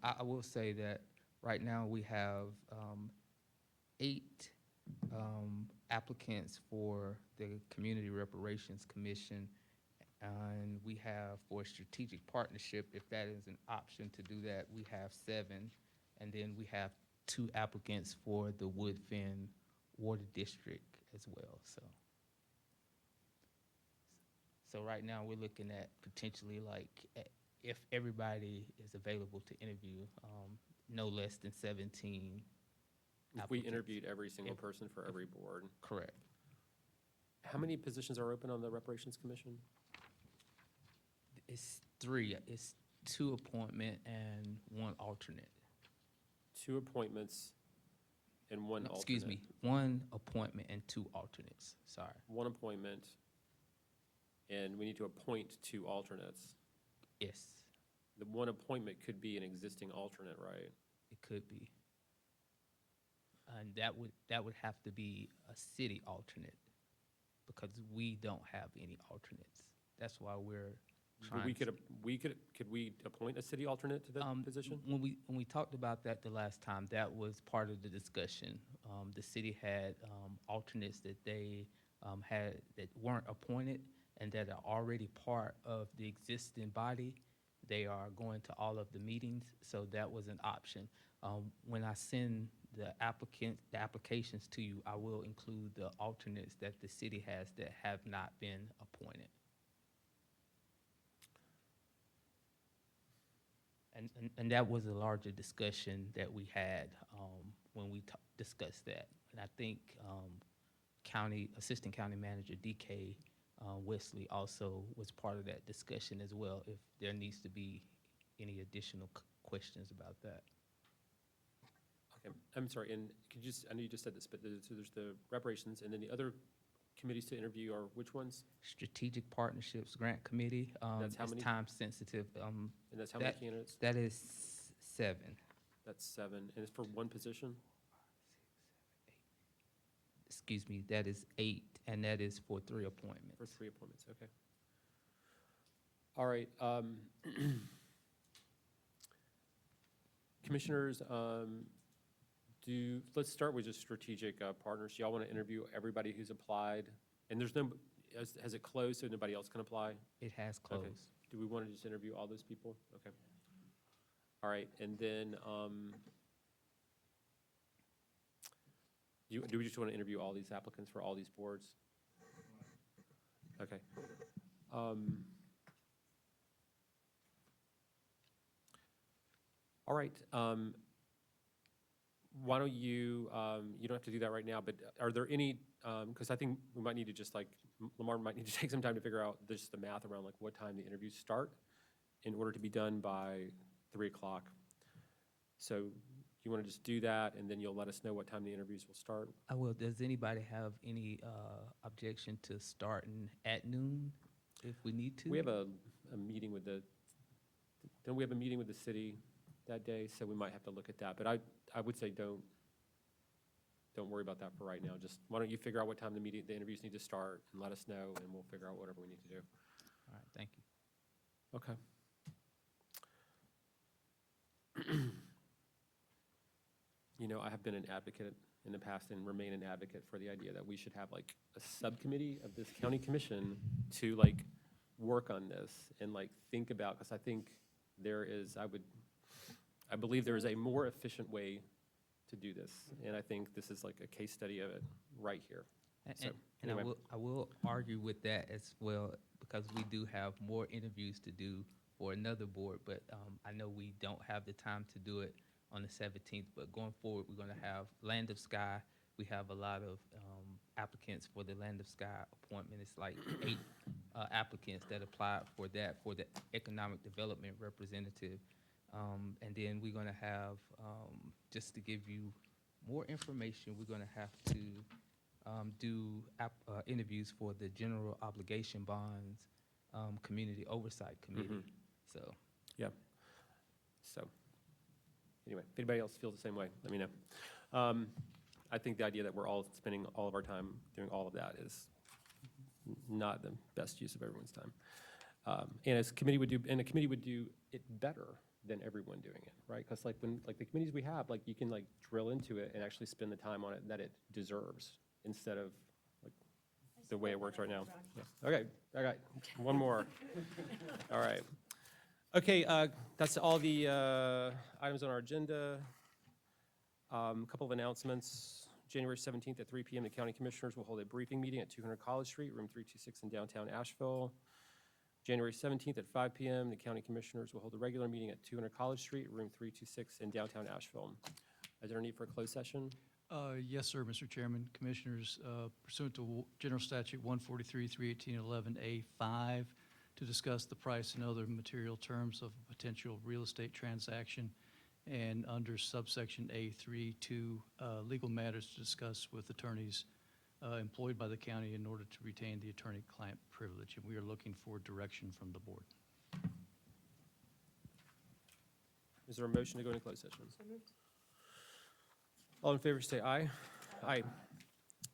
I will say that right now we have 8 applicants for the Community Reparations Commission, and we have for strategic partnership, if that is an option to do that, we have 7, and then we have 2 applicants for the Woodfin Water District as well. So right now we're looking at potentially if everybody is available to interview, no less than 17. If we applicants. interviewed every single person for every board. Correct. How many positions are open on the Reparations Commission? It's 3. It's 2 appointment and 1 alternate. 2 appointments and 1 alternate. Excuse me, 1 appointment and 2 alternates. Sorry. 1 appointment, and we need to appoint 2 alternates. Yes, The 1 appointment could be an existing alternate, right? it could be. And that would have to be a city alternate because we don't have any alternates. That's why we're But trying. could we appoint a city alternate to that position? When we talked about that the last time, that was part of the discussion. The city had alternates that they had that weren't appointed and that are already part of the existing body. They are going to all of the meetings, so that was an option. When I send the applications to you, I will include the alternates that the city has that have not been appointed. And that was a larger discussion that we had when we discussed that. And I think Assistant County Manager DK Wesley also was part of that discussion as well, if there needs to be any additional questions about that. Okay, I'm sorry, and could you I know you just said this, but so there's the reparations, and then the other committees to interview are which ones? Strategic Partnerships Grant Committee. That's how it's many? time sensitive. And that's how many candidates? That is 7. That's 7, and it's for 1 position? excuse me, that is 8, and that is for 3 appointments. For 3 appointments, okay. All right. Commissioners, let's start with just strategic partners. Y'all want to interview everybody who's applied? And there's no, has it closed so nobody else can apply? It has Okay. closed. Do we want to just interview all those people? Okay. All right, and then, do we just want to interview all these applicants for all these boards? Okay. All right, why don't you, you don't have to do that right now, but are there any, because I think we might need to just like, Lamar might need to take some time to figure out just the math around like what time the interviews start in order to be done by 3 o'clock. So you want to just do that, and then you'll let us know what time the interviews will start? I will. Does anybody have any objection to starting at noon if we need to? We have a meeting with the, don't we have a meeting with the city that day? So we might have to look at that, but I would say don't worry about that for right now. Just, why don't you figure out what time the interviews need to start and let us know, and we'll figure out whatever we need to do. All right, thank you. Okay. You know, I have been an advocate in the past and remain an advocate for the idea that we should have like a subcommittee of this county commission to like work on this and like think about, because I think there is, I believe there is a more efficient way to do this. And I think this is like a case study of it right here. So, And anyway. I will argue with that as well, because we do have more interviews to do for another board, but I know we don't have the time to do it on the 17th, but going forward, we're going to have Land of Sky. We have a lot of applicants for the Land of Sky appointment. It's like 8 applicants that applied for that, for the economic development representative. And then we're going to have, just to give you more information, we're going to have to do interviews for the General Obligation Bonds Community Oversight Committee. So, yeah. So, anyway, if anybody else feels the same way, let me know. I think the idea that we're all spending all of our time doing all of that is not the best use of everyone's time. And as committee would do, and a committee would do it better than everyone doing it, right? Because like when, like the committees we have, like you can like drill into it and actually spend the time on it that it deserves instead of like the way it works right now. Yeah. Okay, I got one more. All right. Okay, that's all the items on our agenda. A couple of announcements. January 17th at 3 p.m., the County Commissioners will hold a briefing meeting at 200 College Street, room 326 in downtown Asheville. January 17th at 5 p.m., the County Commissioners will hold a regular meeting at 200 College Street, room 326 in downtown Asheville. Is there a need for a closed session? Yes, sir, Mr. Chairman. Commissioners, pursuant to General Statute 143, 31811A5, to discuss the price and other material terms of a potential real estate transaction, and under subsection A3 to legal matters to discuss with attorneys employed by the county in order to retain the attorney-client privilege. And we are looking for direction from the board. Is there a motion to go into closed session? All in favor say aye. Aye.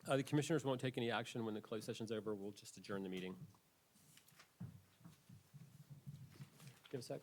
The commissioners won't take any action when the closed session's over. We'll just adjourn the meeting. Give a sec.